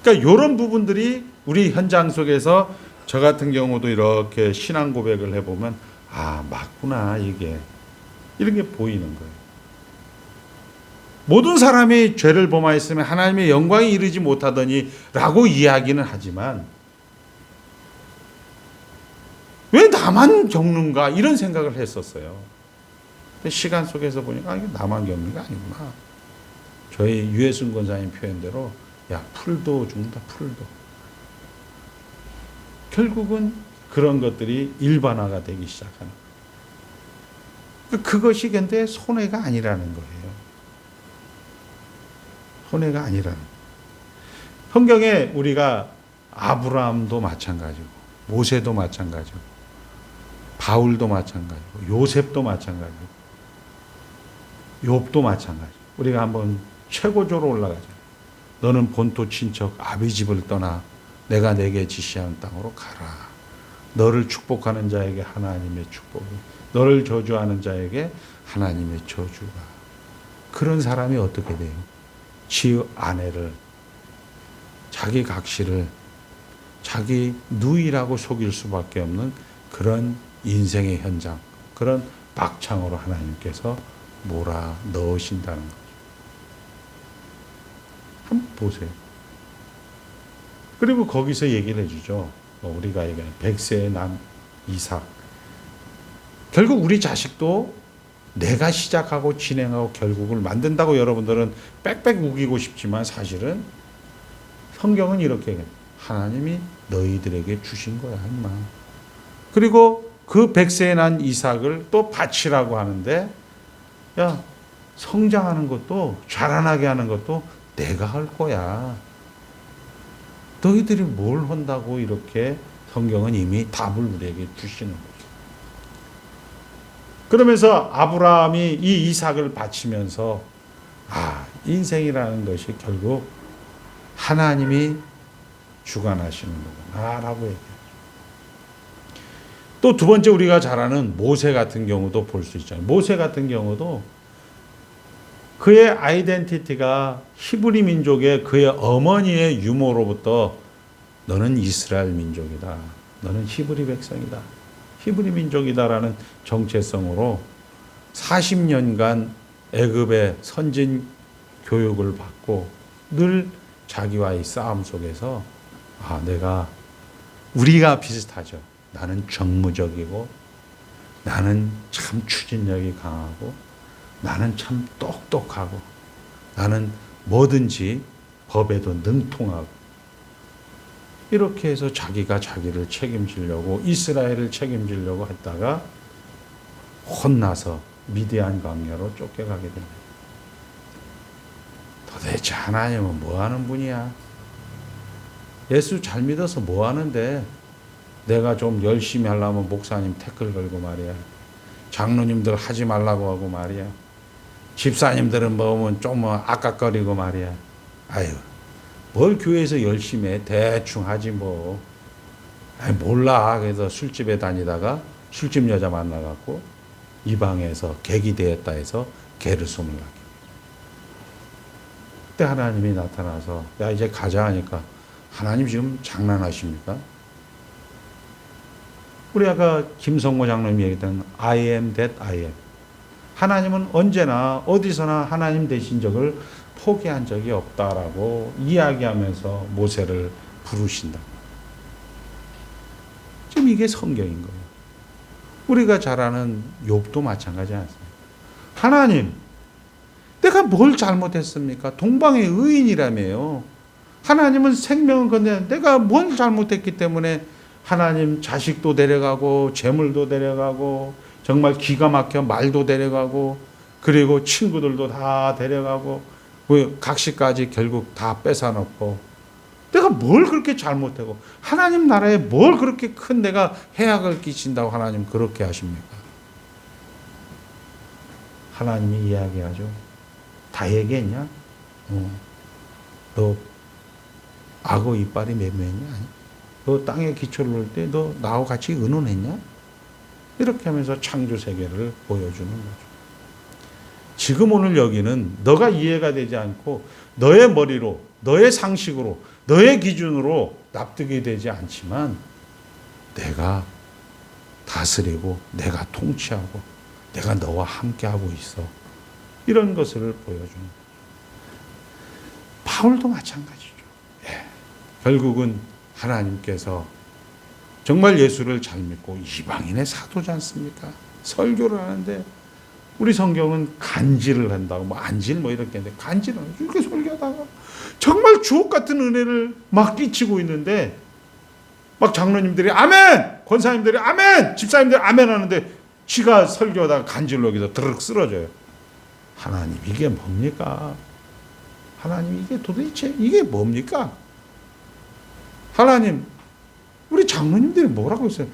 그러니까 이런 부분들이 우리 현장 속에서 저 같은 경우도 이렇게 신앙 고백을 해보면 아, 맞구나 이게. 이런 게 보이는 거예요. 모든 사람이 죄를 범하였으면 하나님의 영광에 이르지 못하더니 라고 이야기는 하지만 왜 나만 겪는가 이런 생각을 했었어요. 근데 시간 속에서 보니까 이게 나만 겪는 게 아니구나. 저희 유해순 권사님 표현대로 야, 풀도 죽는다, 풀도. 결국은 그런 것들이 일반화가 되기 시작하는 거예요. 그것이 근데 손해가 아니라는 거예요. 손해가 아니라는 거예요. 성경에 우리가 아브라함도 마찬가지고, 모세도 마찬가지고, 바울도 마찬가지고, 요셉도 마찬가지고, 욥도 마찬가지고, 우리가 한번 최고조로 올라가죠. 너는 본토 친척 아비 집을 떠나 내가 내게 지시한 땅으로 가라. 너를 축복하는 자에게 하나님의 축복이, 너를 저주하는 자에게 하나님의 저주가. 그런 사람이 어떻게 돼요? 지 아내를, 자기 각시를 자기 누이라고 속일 수밖에 없는 그런 인생의 현장, 그런 막창으로 하나님께서 몰아 넣으신다는 거죠. 한번 보세요. 그리고 거기서 얘기를 해주죠. 우리가 얘기하는 100세에 난 이삭. 결국 우리 자식도 내가 시작하고 진행하고 결국을 만든다고 여러분들은 빽빽 우기고 싶지만 사실은 성경은 이렇게 얘기해요. 하나님이 너희들에게 주신 거야, 임마. 그리고 그 100세에 난 이삭을 또 바치라고 하는데, 야, 성장하는 것도, 자라나게 하는 것도 내가 할 거야. 너희들이 뭘 한다고 이렇게 성경은 이미 답을 우리에게 주시는 거죠. 그러면서 아브라함이 이 이삭을 바치면서 아, 인생이라는 것이 결국 하나님이 주관하시는 거구나라고 얘기해요. 또 두 번째 우리가 잘 아는 모세 같은 경우도 볼 수 있잖아요. 모세 같은 경우도 그의 아이덴티티가 히브리 민족의 그의 어머니의 유모로부터 너는 이스라엘 민족이다. 너는 히브리 백성이다. 히브리 민족이다라는 정체성으로 40년간 애굽의 선진 교육을 받고 늘 자기와의 싸움 속에서 아, 우리가 비슷하죠. 나는 정무적이고 나는 참 추진력이 강하고 나는 참 똑똑하고 나는 뭐든지 법에도 능통하고 이렇게 해서 자기가 자기를 책임지려고 이스라엘을 책임지려고 했다가 혼나서 미디안 광야로 쫓겨가게 됩니다. 도대체 하나님은 뭐 하는 분이야? 예수 잘 믿어서 뭐 하는데 내가 좀 열심히 하려면 목사님 태클 걸고 말이야. 장로님들 하지 말라고 하고 말이야. 집사님들은 뭐면 좀 아깝거리고 말이야. 아유, 뭘 교회에서 열심히 해. 대충 하지 뭐. 아이, 몰라. 그래서 술집에 다니다가 술집 여자 만나갖고 이 방에서 객이 되었다 해서 개를 쏘물라게. 그때 하나님이 나타나서 야, 이제 가자 하니까 하나님 지금 장난하십니까? 우리 아까 김성모 장로님이 얘기했던 I am that I am. 하나님은 언제나 어디서나 하나님 되신 적을 포기한 적이 없다라고 이야기하면서 모세를 부르신다. 지금 이게 성경인 거예요. 우리가 잘 아는 욥도 마찬가지 않습니까? 하나님, 내가 뭘 잘못했습니까? 동방의 의인이라며요. 하나님은 생명을 건네는데 내가 뭘 잘못했기 때문에 하나님 자식도 데려가고 재물도 데려가고 정말 기가 막혀 말도 데려가고 그리고 친구들도 다 데려가고 각시까지 결국 다 뺏어놓고 내가 뭘 그렇게 잘못하고 하나님 나라에 뭘 그렇게 큰 내가 해악을 끼친다고 하나님 그렇게 하십니까? 하나님이 이야기하죠. 다 얘기했냐? 너 악어 이빨이 몇 명이냐? 너 땅에 기초를 놓을 때 너 나하고 같이 의논했냐? 이렇게 하면서 창조 세계를 보여주는 거죠. 지금 오늘 여기는 너가 이해가 되지 않고 너의 머리로, 너의 상식으로, 너의 기준으로 납득이 되지 않지만 내가 다스리고 내가 통치하고 내가 너와 함께하고 있어. 이런 것을 보여주는 거죠. 바울도 마찬가지죠. 예. 결국은 하나님께서 정말 예수를 잘 믿고 이방인의 사도지 않습니까? 설교를 하는데 우리 성경은 간질을 한다고 안질 이렇게 했는데 간질을 이렇게 설교하다가 정말 주옥 같은 은혜를 막 끼치고 있는데 막 장로님들이 아멘! 권사님들이 아멘! 집사님들이 아멘 하는데 지가 설교하다가 간질로 여기서 드르륵 쓰러져요. 하나님 이게 뭡니까? 하나님 이게 도대체 이게 뭡니까? 하나님 우리 장로님들이 뭐라고 했어요?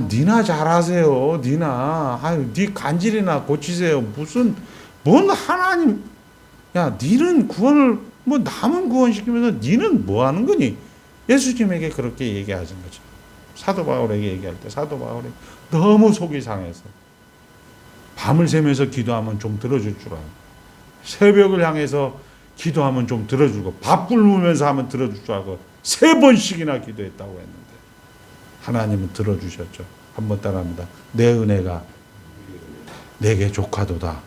니나 잘하세요. 니나. 니 간질이나 고치세요. 뭔 하나님. 야, 니는 구원을, 남은 구원시키면서 니는 뭐 하는 거니? 예수님에게 그렇게 얘기하신 거죠. 사도 바울에게 얘기할 때 사도 바울이 너무 속이 상해서 밤을 새면서 기도하면 좀 들어줄 줄 알고 새벽을 향해서 기도하면 좀 들어주고 밥 굶으면서 하면 들어줄 줄 알고 3번씩이나 기도했다고 했는데 하나님은 들어주셨죠. 한번 따라합니다. 내 은혜가 내게 족하도다.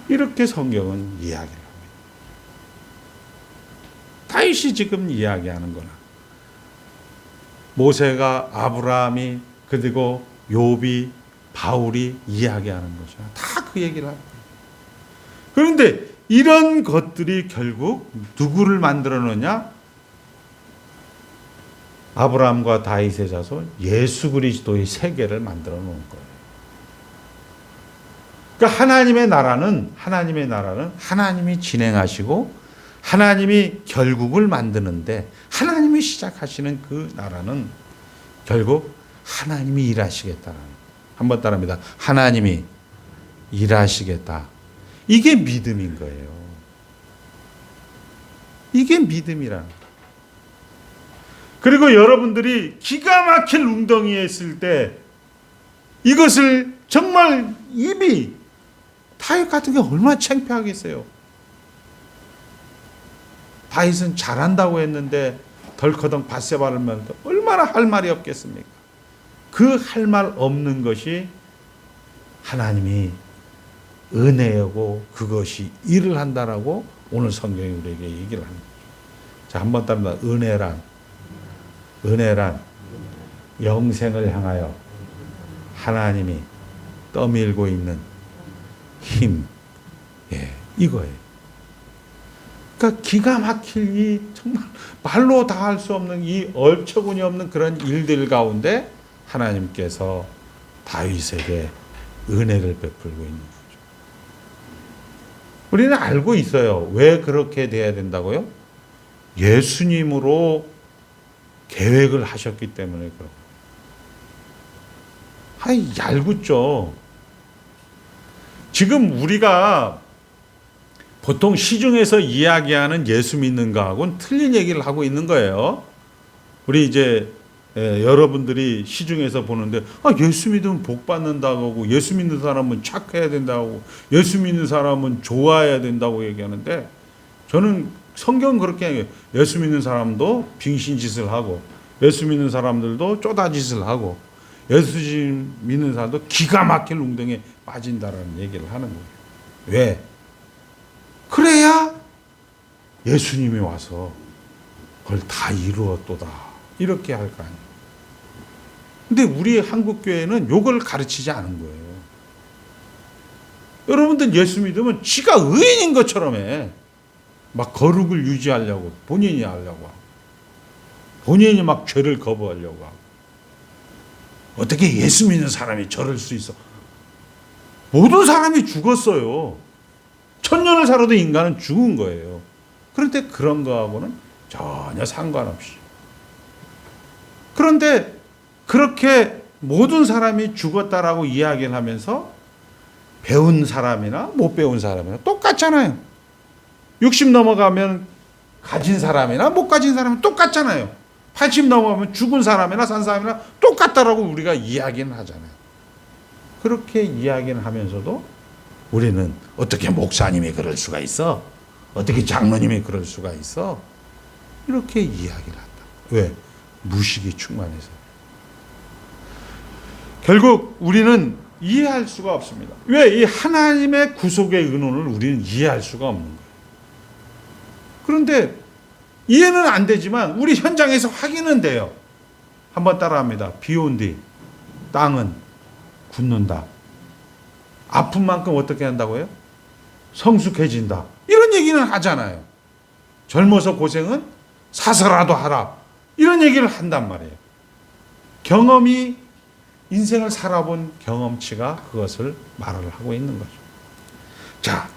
이렇게 성경은 이야기를 합니다. 다윗이 지금 이야기하는 거나 모세가 아브라함이 그리고 욥이 바울이 이야기하는 거죠. 다 그 얘기를 합니다. 그런데 이런 것들이 결국 누구를 만들어 놓냐? 아브라함과 다윗의 자손 예수 그리스도의 세계를 만들어 놓은 거예요. 그러니까 하나님의 나라는 하나님이 진행하시고 하나님이 결국을 만드는데 하나님이 시작하시는 그 나라는 결국 하나님이 일하시겠다는 한번 따라합니다. 하나님이 일하시겠다. 이게 믿음인 거예요. 이게 믿음이라는 거예요. 그리고 여러분들이 기가 막힐 웅덩이에 있을 때 이것을 정말 입이 다윗 같은 게 얼마나 창피하겠어요. 다윗은 잘한다고 했는데 덜커덩 밧세바를 말도 얼마나 할 말이 없겠습니까? 그 할 말 없는 것이 하나님이 은혜고 그것이 일을 한다라고 오늘 성경이 우리에게 얘기를 합니다. 자, 한번 따릅니다. 은혜란 영생을 향하여 하나님이 떠밀고 있는 힘, 이거예요. 그러니까 기가 막힐 이 정말 말로 다 할 수 없는 이 얼처구니 없는 그런 일들 가운데 하나님께서 다윗에게 은혜를 베풀고 있는 거죠. 우리는 알고 있어요. 왜 그렇게 돼야 된다고요? 예수님으로 계획을 하셨기 때문에 그렇고. 얄궂죠. 지금 우리가 보통 시중에서 이야기하는 예수 믿는 거하고는 틀린 얘기를 하고 있는 거예요. 우리 이제 여러분들이 시중에서 보는데 예수 믿으면 복 받는다고 하고 예수 믿는 사람은 착해야 된다고 하고 예수 믿는 사람은 좋아해야 된다고 얘기하는데 저는 성경은 그렇게 얘기해요. 예수 믿는 사람도 빙신짓을 하고 예수 믿는 사람들도 쪼다짓을 하고 예수 믿는 사람도 기가 막힐 웅덩이에 빠진다라는 얘기를 하는 거예요. 왜? 그래야 예수님이 와서 그걸 다 이루었도다 이렇게 할 거 아니에요. 근데 우리 한국교회는 이걸 가르치지 않은 거예요. 여러분들 예수 믿으면 지가 의인인 것처럼 해. 막 거룩을 유지하려고 본인이 하려고 하고 본인이 막 죄를 거부하려고 하고 어떻게 예수 믿는 사람이 저럴 수 있어? 모든 사람이 죽었어요. 1000년을 살아도 인간은 죽은 거예요. 그런데 그런 거하고는 전혀 상관없이. 그런데 그렇게 모든 사람이 죽었다라고 이야기를 하면서 배운 사람이나 못 배운 사람이나 똑같잖아요. 60 넘어가면 가진 사람이나 못 가진 사람은 똑같잖아요. 80 넘어가면 죽은 사람이나 산 사람이나 똑같다라고 우리가 이야기는 하잖아요. 그렇게 이야기는 하면서도 우리는 어떻게 목사님이 그럴 수가 있어? 어떻게 장로님이 그럴 수가 있어? 이렇게 이야기를 한다. 왜? 무식이 충만해서. 결국 우리는 이해할 수가 없습니다. 왜? 이 하나님의 구속의 은원을 우리는 이해할 수가 없는 거예요. 그런데 이해는 안 되지만 우리 현장에서 확인은 돼요. 한번 따라합니다. 비 온 뒤 땅은 굳는다. 아픈 만큼 어떻게 한다고요? 성숙해진다. 이런 얘기는 하잖아요. 젊어서 고생은 사서라도 하라. 이런 얘기를 한단 말이에요. 경험이 인생을 살아본 경험치가 그것을 말을 하고 있는 거죠. 자,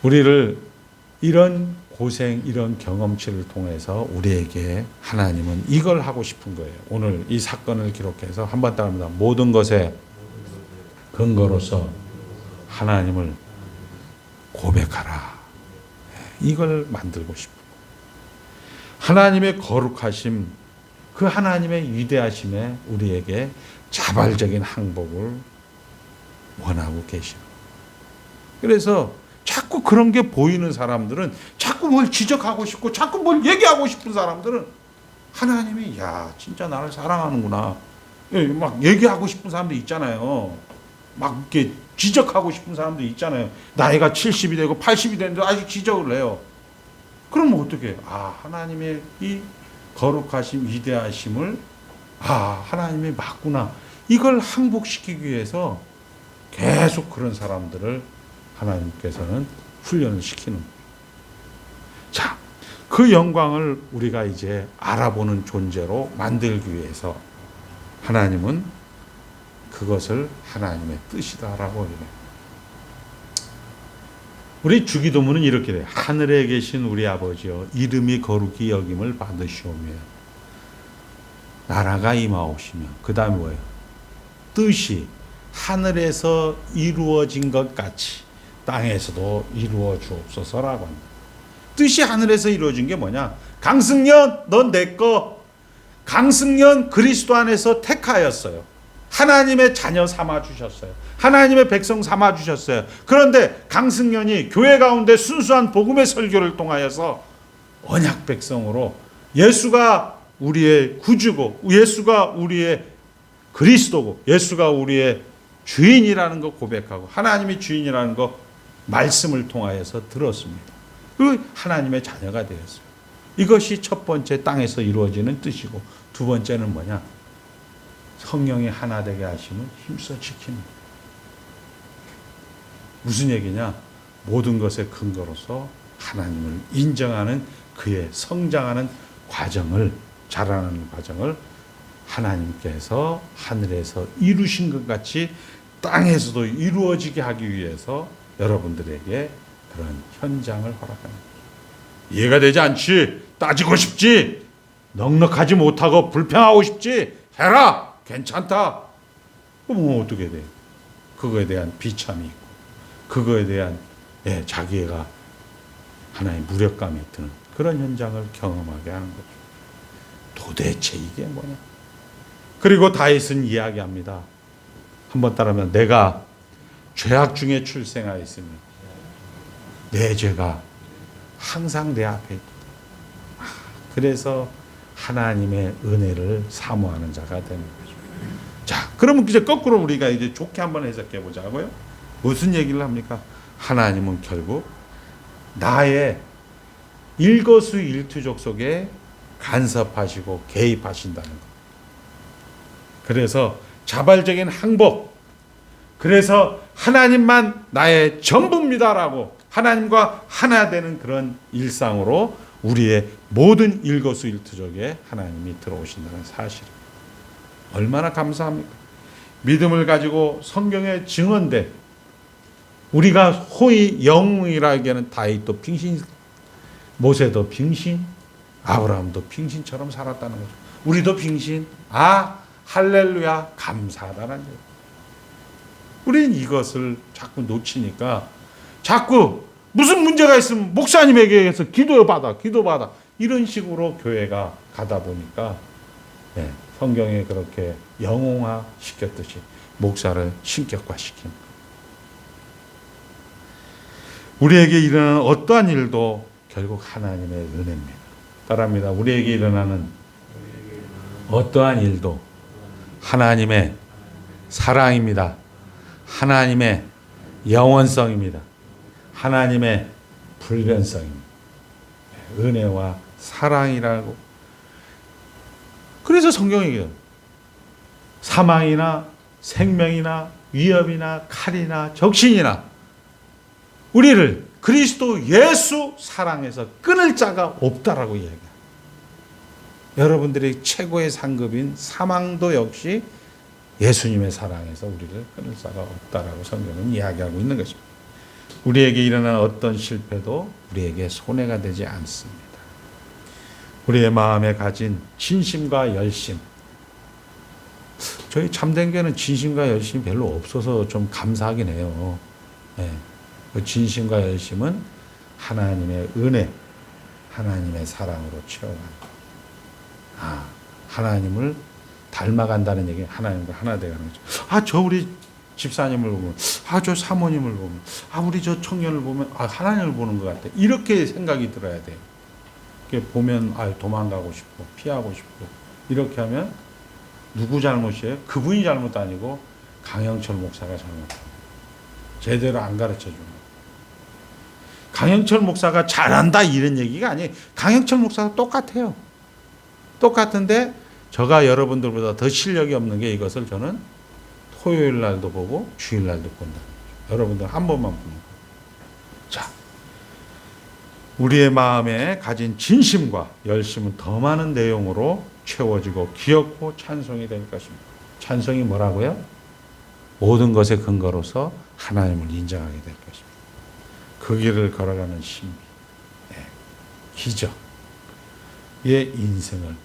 우리를 이런 고생, 이런 경험치를 통해서 우리에게 하나님은 이걸 하고 싶은 거예요. 오늘 이 사건을 기록해서 한번 따라합니다. 모든 것에 근거로서 하나님을 고백하라. 이걸 만들고 싶은 거예요. 하나님의 거룩하심, 그 하나님의 위대하심에 우리에게 자발적인 항복을 원하고 계시는 거예요. 그래서 자꾸 그런 게 보이는 사람들은 자꾸 뭘 지적하고 싶고 자꾸 뭘 얘기하고 싶은 사람들은 하나님이 야 진짜 나를 사랑하는구나 막 얘기하고 싶은 사람들 있잖아요. 막 이렇게 지적하고 싶은 사람들 있잖아요. 나이가 70이 되고 80이 되는데 아직 지적을 해요. 그러면 어떻게? 하나님의 이 거룩하심, 위대하심을 하나님이 맞구나. 이걸 항복시키기 위해서 계속 그런 사람들을 하나님께서는 훈련을 시키는 거예요. 자, 그 영광을 우리가 이제 알아보는 존재로 만들기 위해서 하나님은 그것을 하나님의 뜻이다라고 해요. 우리 주기도문은 이렇게 돼요. 하늘에 계신 우리 아버지여 이름이 거룩히 여김을 받으시오며 나라가 임하옵시며 그 다음에 뭐예요? 뜻이 하늘에서 이루어진 것 같이 땅에서도 이루어 주옵소서라고 합니다. 뜻이 하늘에서 이루어진 게 뭐냐? 강승연 넌 내 거. 강승연 그리스도 안에서 택하였어요. 하나님의 자녀 삼아 주셨어요. 하나님의 백성 삼아 주셨어요. 그런데 강승연이 교회 가운데 순수한 복음의 설교를 통하여서 언약 백성으로 예수가 우리의 구주고 예수가 우리의 그리스도고 예수가 우리의 주인이라는 거 고백하고 하나님이 주인이라는 거 말씀을 통하여서 들었습니다. 그 하나님의 자녀가 되었어요. 이것이 첫 번째 땅에서 이루어지는 뜻이고 두 번째는 뭐냐? 성령이 하나 되게 하심을 힘써 지키는 거예요. 무슨 얘기냐? 모든 것의 근거로서 하나님을 인정하는 그의 성장하는 과정을 자라나는 과정을 하나님께서 하늘에서 이루신 것 같이 땅에서도 이루어지게 하기 위해서 여러분들에게 그런 현장을 허락하는 거예요. 이해가 되지 않지? 따지고 싶지? 넉넉하지 못하고 불평하고 싶지? 해라! 괜찮다. 그럼 어떻게 돼? 그거에 대한 비참이 있고 그거에 대한 자기가 하나의 무력감이 드는 그런 현장을 경험하게 하는 거죠. 도대체 이게 뭐냐? 그리고 다윗은 이야기합니다. 한번 따라하면 내가 죄악 중에 출생하였으니 내 죄가 항상 내 앞에 있다. 그래서 하나님의 은혜를 사모하는 자가 되는 거죠. 자, 그러면 이제 거꾸로 우리가 이제 좋게 한번 해석해 보자고요. 무슨 얘기를 합니까? 하나님은 결국 나의 일거수일투족 속에 간섭하시고 개입하신다는 것. 그래서 자발적인 항복. 그래서 하나님만 나의 전부입니다라고 하나님과 하나 되는 그런 일상으로 우리의 모든 일거수일투족에 하나님이 들어오신다는 사실. 얼마나 감사합니까? 믿음을 가지고 성경에 증언돼 우리가 호의 영웅이라 하기에는 다윗도 빙신, 모세도 빙신, 아브라함도 빙신처럼 살았다는 거죠. 우리도 빙신. 할렐루야, 감사하다는 거예요. 우리는 이것을 자꾸 놓치니까 자꾸 무슨 문제가 있으면 목사님에게서 기도받아 이런 식으로 교회가 가다 보니까 성경에 그렇게 영웅화 시켰듯이 목사를 신격화시킵니다. 우리에게 일어나는 어떠한 일도 결국 하나님의 은혜입니다. 따라합니다. 우리에게 일어나는 어떠한 일도 하나님의 사랑입니다. 하나님의 영원성입니다. 하나님의 불변성입니다. 은혜와 사랑이라고. 그래서 성경에 얘기해요. 사망이나 생명이나 위협이나 칼이나 적신이나 우리를 그리스도 예수 사랑에서 끊을 자가 없다라고 이야기해요. 여러분들의 최고의 상급인 사망도 역시 예수님의 사랑에서 우리를 끊을 자가 없다라고 성경은 이야기하고 있는 것입니다. 우리에게 일어난 어떤 실패도 우리에게 손해가 되지 않습니다. 우리의 마음에 가진 진심과 열심. 저희 참된 교회는 진심과 열심이 별로 없어서 좀 감사하긴 해요. 그 진심과 열심은 하나님의 은혜, 하나님의 사랑으로 채워가는. 하나님을 닮아간다는 얘기, 하나님과 하나 되가는 거죠. 저 우리 집사님을 보면, 저 사모님을 보면, 우리 저 청년을 보면, 하나님을 보는 것 같아. 이렇게 생각이 들어야 돼요. 이렇게 보면, 도망가고 싶고, 피하고 싶고, 이렇게 하면 누구 잘못이에요? 그분이 잘못 아니고 강영철 목사가 잘못. 제대로 안 가르쳐 주는 거예요. 강영철 목사가 잘한다 이런 얘기가 아니에요. 강영철 목사가 똑같아요. 똑같은데 저가 여러분들보다 더 실력이 없는 게 이것을 저는 토요일 날도 보고 주일 날도 본다. 여러분들 한 번만 보는 거예요. 자, 우리의 마음에 가진 진심과 열심은 더 많은 내용으로 채워지고 기억고 찬송이 될 것입니다. 찬송이 뭐라고요? 모든 것의 근거로서 하나님을 인정하게 될 것입니다. 그 길을 걸어가는 신비, 기적, 인생을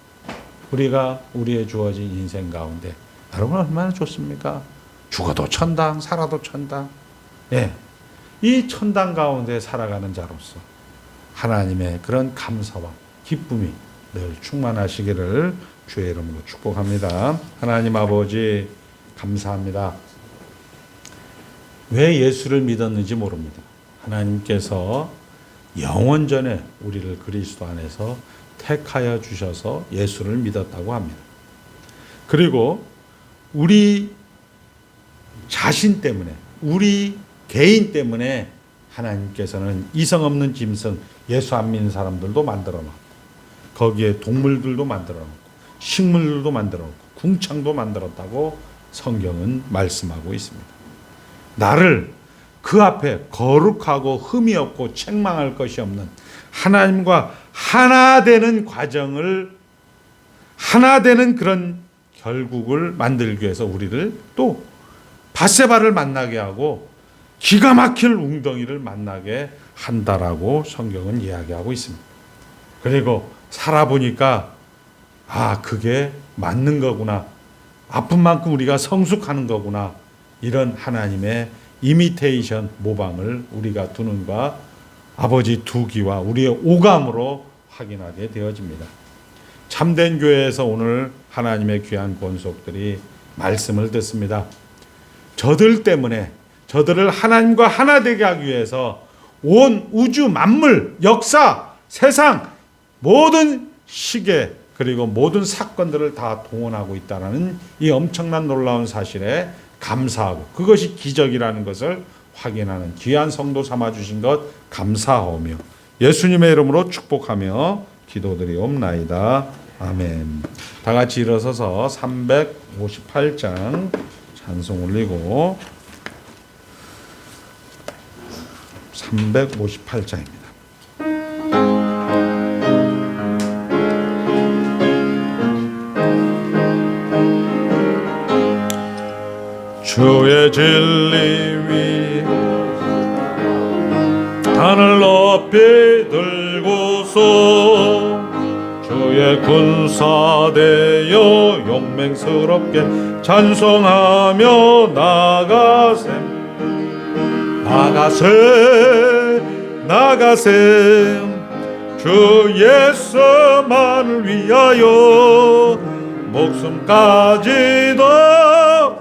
우리가 우리의 주어진 인생 가운데 여러분 얼마나 좋습니까? 죽어도 천당, 살아도 천당. 이 천당 가운데 살아가는 자로서 하나님의 그런 감사와 기쁨이 늘 충만하시기를 주의 이름으로 축복합니다. 하나님 아버지 감사합니다. 왜 예수를 믿었는지 모릅니다. 하나님께서 영원전에 우리를 그리스도 안에서 택하여 주셔서 예수를 믿었다고 합니다. 그리고 우리 자신 때문에, 우리 개인 때문에 하나님께서는 이성 없는 짐승, 예수 안 믿는 사람들도 만들어 놓고, 거기에 동물들도 만들어 놓고, 식물들도 만들어 놓고, 궁창도 만들었다고 성경은 말씀하고 있습니다. 나를 그 앞에 거룩하고 흠이 없고 책망할 것이 없는 하나님과 하나 되는 과정을, 하나 되는 그런 결국을 만들기 위해서 우리를 또 밧세바를 만나게 하고 기가 막힐 웅덩이를 만나게 한다라고 성경은 이야기하고 있습니다. 그리고 살아보니까 그게 맞는 거구나. 아픈 만큼 우리가 성숙하는 거구나. 이런 하나님의 이미테이션 모방을 우리가 두 눈과 아버지 두 귀와 우리의 오감으로 확인하게 되어집니다. 참된 교회에서 오늘 하나님의 귀한 권속들이 말씀을 듣습니다. 저들 때문에 저들을 하나님과 하나 되게 하기 위해서 온 우주 만물, 역사, 세상 모든 시계 그리고 모든 사건들을 다 동원하고 있다는 이 엄청난 놀라운 사실에 감사하고 그것이 기적이라는 것을 확인하는 귀한 성도 삼아주신 것 감사하오며 예수님의 이름으로 축복하며 기도드리옵나이다. 아멘. 다 같이 일어서서 358장 찬송 올리고 358장입니다. 주의 진리 위 하늘 높이 들고서 주의 군사 되어 용맹스럽게 찬송하며 나가세 주 예수만을 위하여 목숨까지도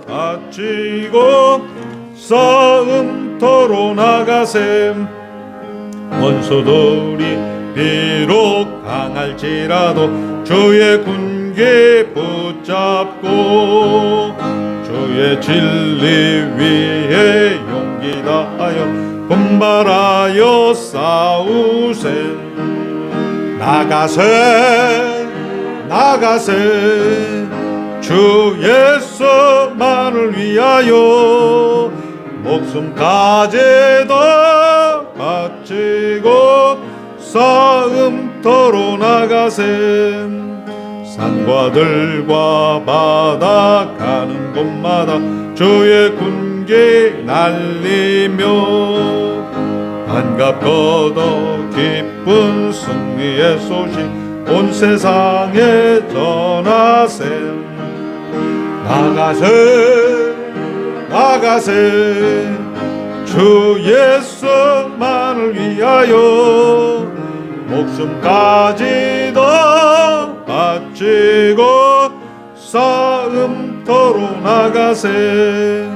바치고 싸움터로 나가세. 원수들이 비록 강할지라도 주의 군기 붙잡고 주의 진리 위에 용기 다하여 분발하여 싸우세. 나가세 주 예수만을 위하여 목숨까지도 바치고 싸움터로 나가세. 산과 들과 바다 가는 곳마다 주의 군기 날리며 반갑고도 기쁜 승리의 소식 온 세상에 전하세. 나가세 주 예수만을 위하여 목숨까지도 바치고 싸움터로 나가세.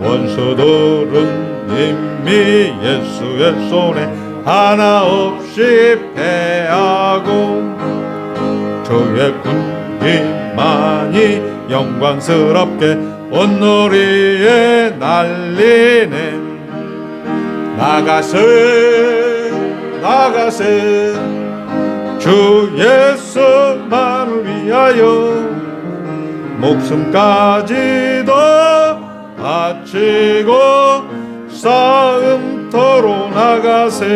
원수들은 이미 예수의 손에 하나 없이 패하고 주의 군기만이 영광스럽게 온누리에 날리네. 나가세 주 예수만을 위하여 목숨까지도 바치고 싸움터로 나가세.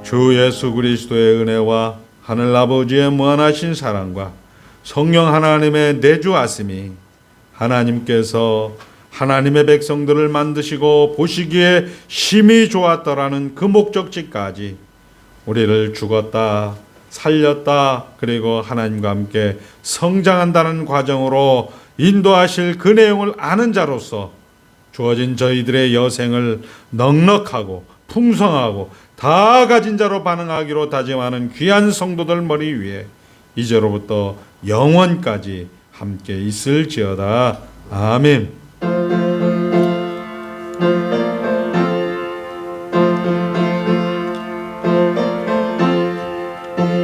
주 예수 그리스도의 은혜와 하늘아버지의 무한하신 사랑과 성령 하나님의 내주하심이 하나님께서 하나님의 백성들을 만드시고 보시기에 심히 좋았더라는 그 목적지까지 우리를 죽었다 살렸다 그리고 하나님과 함께 성장한다는 과정으로 인도하실 그 내용을 아는 자로서 주어진 저희들의 여생을 넉넉하고 풍성하고 다 가진 자로 반응하기로 다짐하는 귀한 성도들 머리 위에 이제로부터 영원까지 함께 있을지어다. 아멘.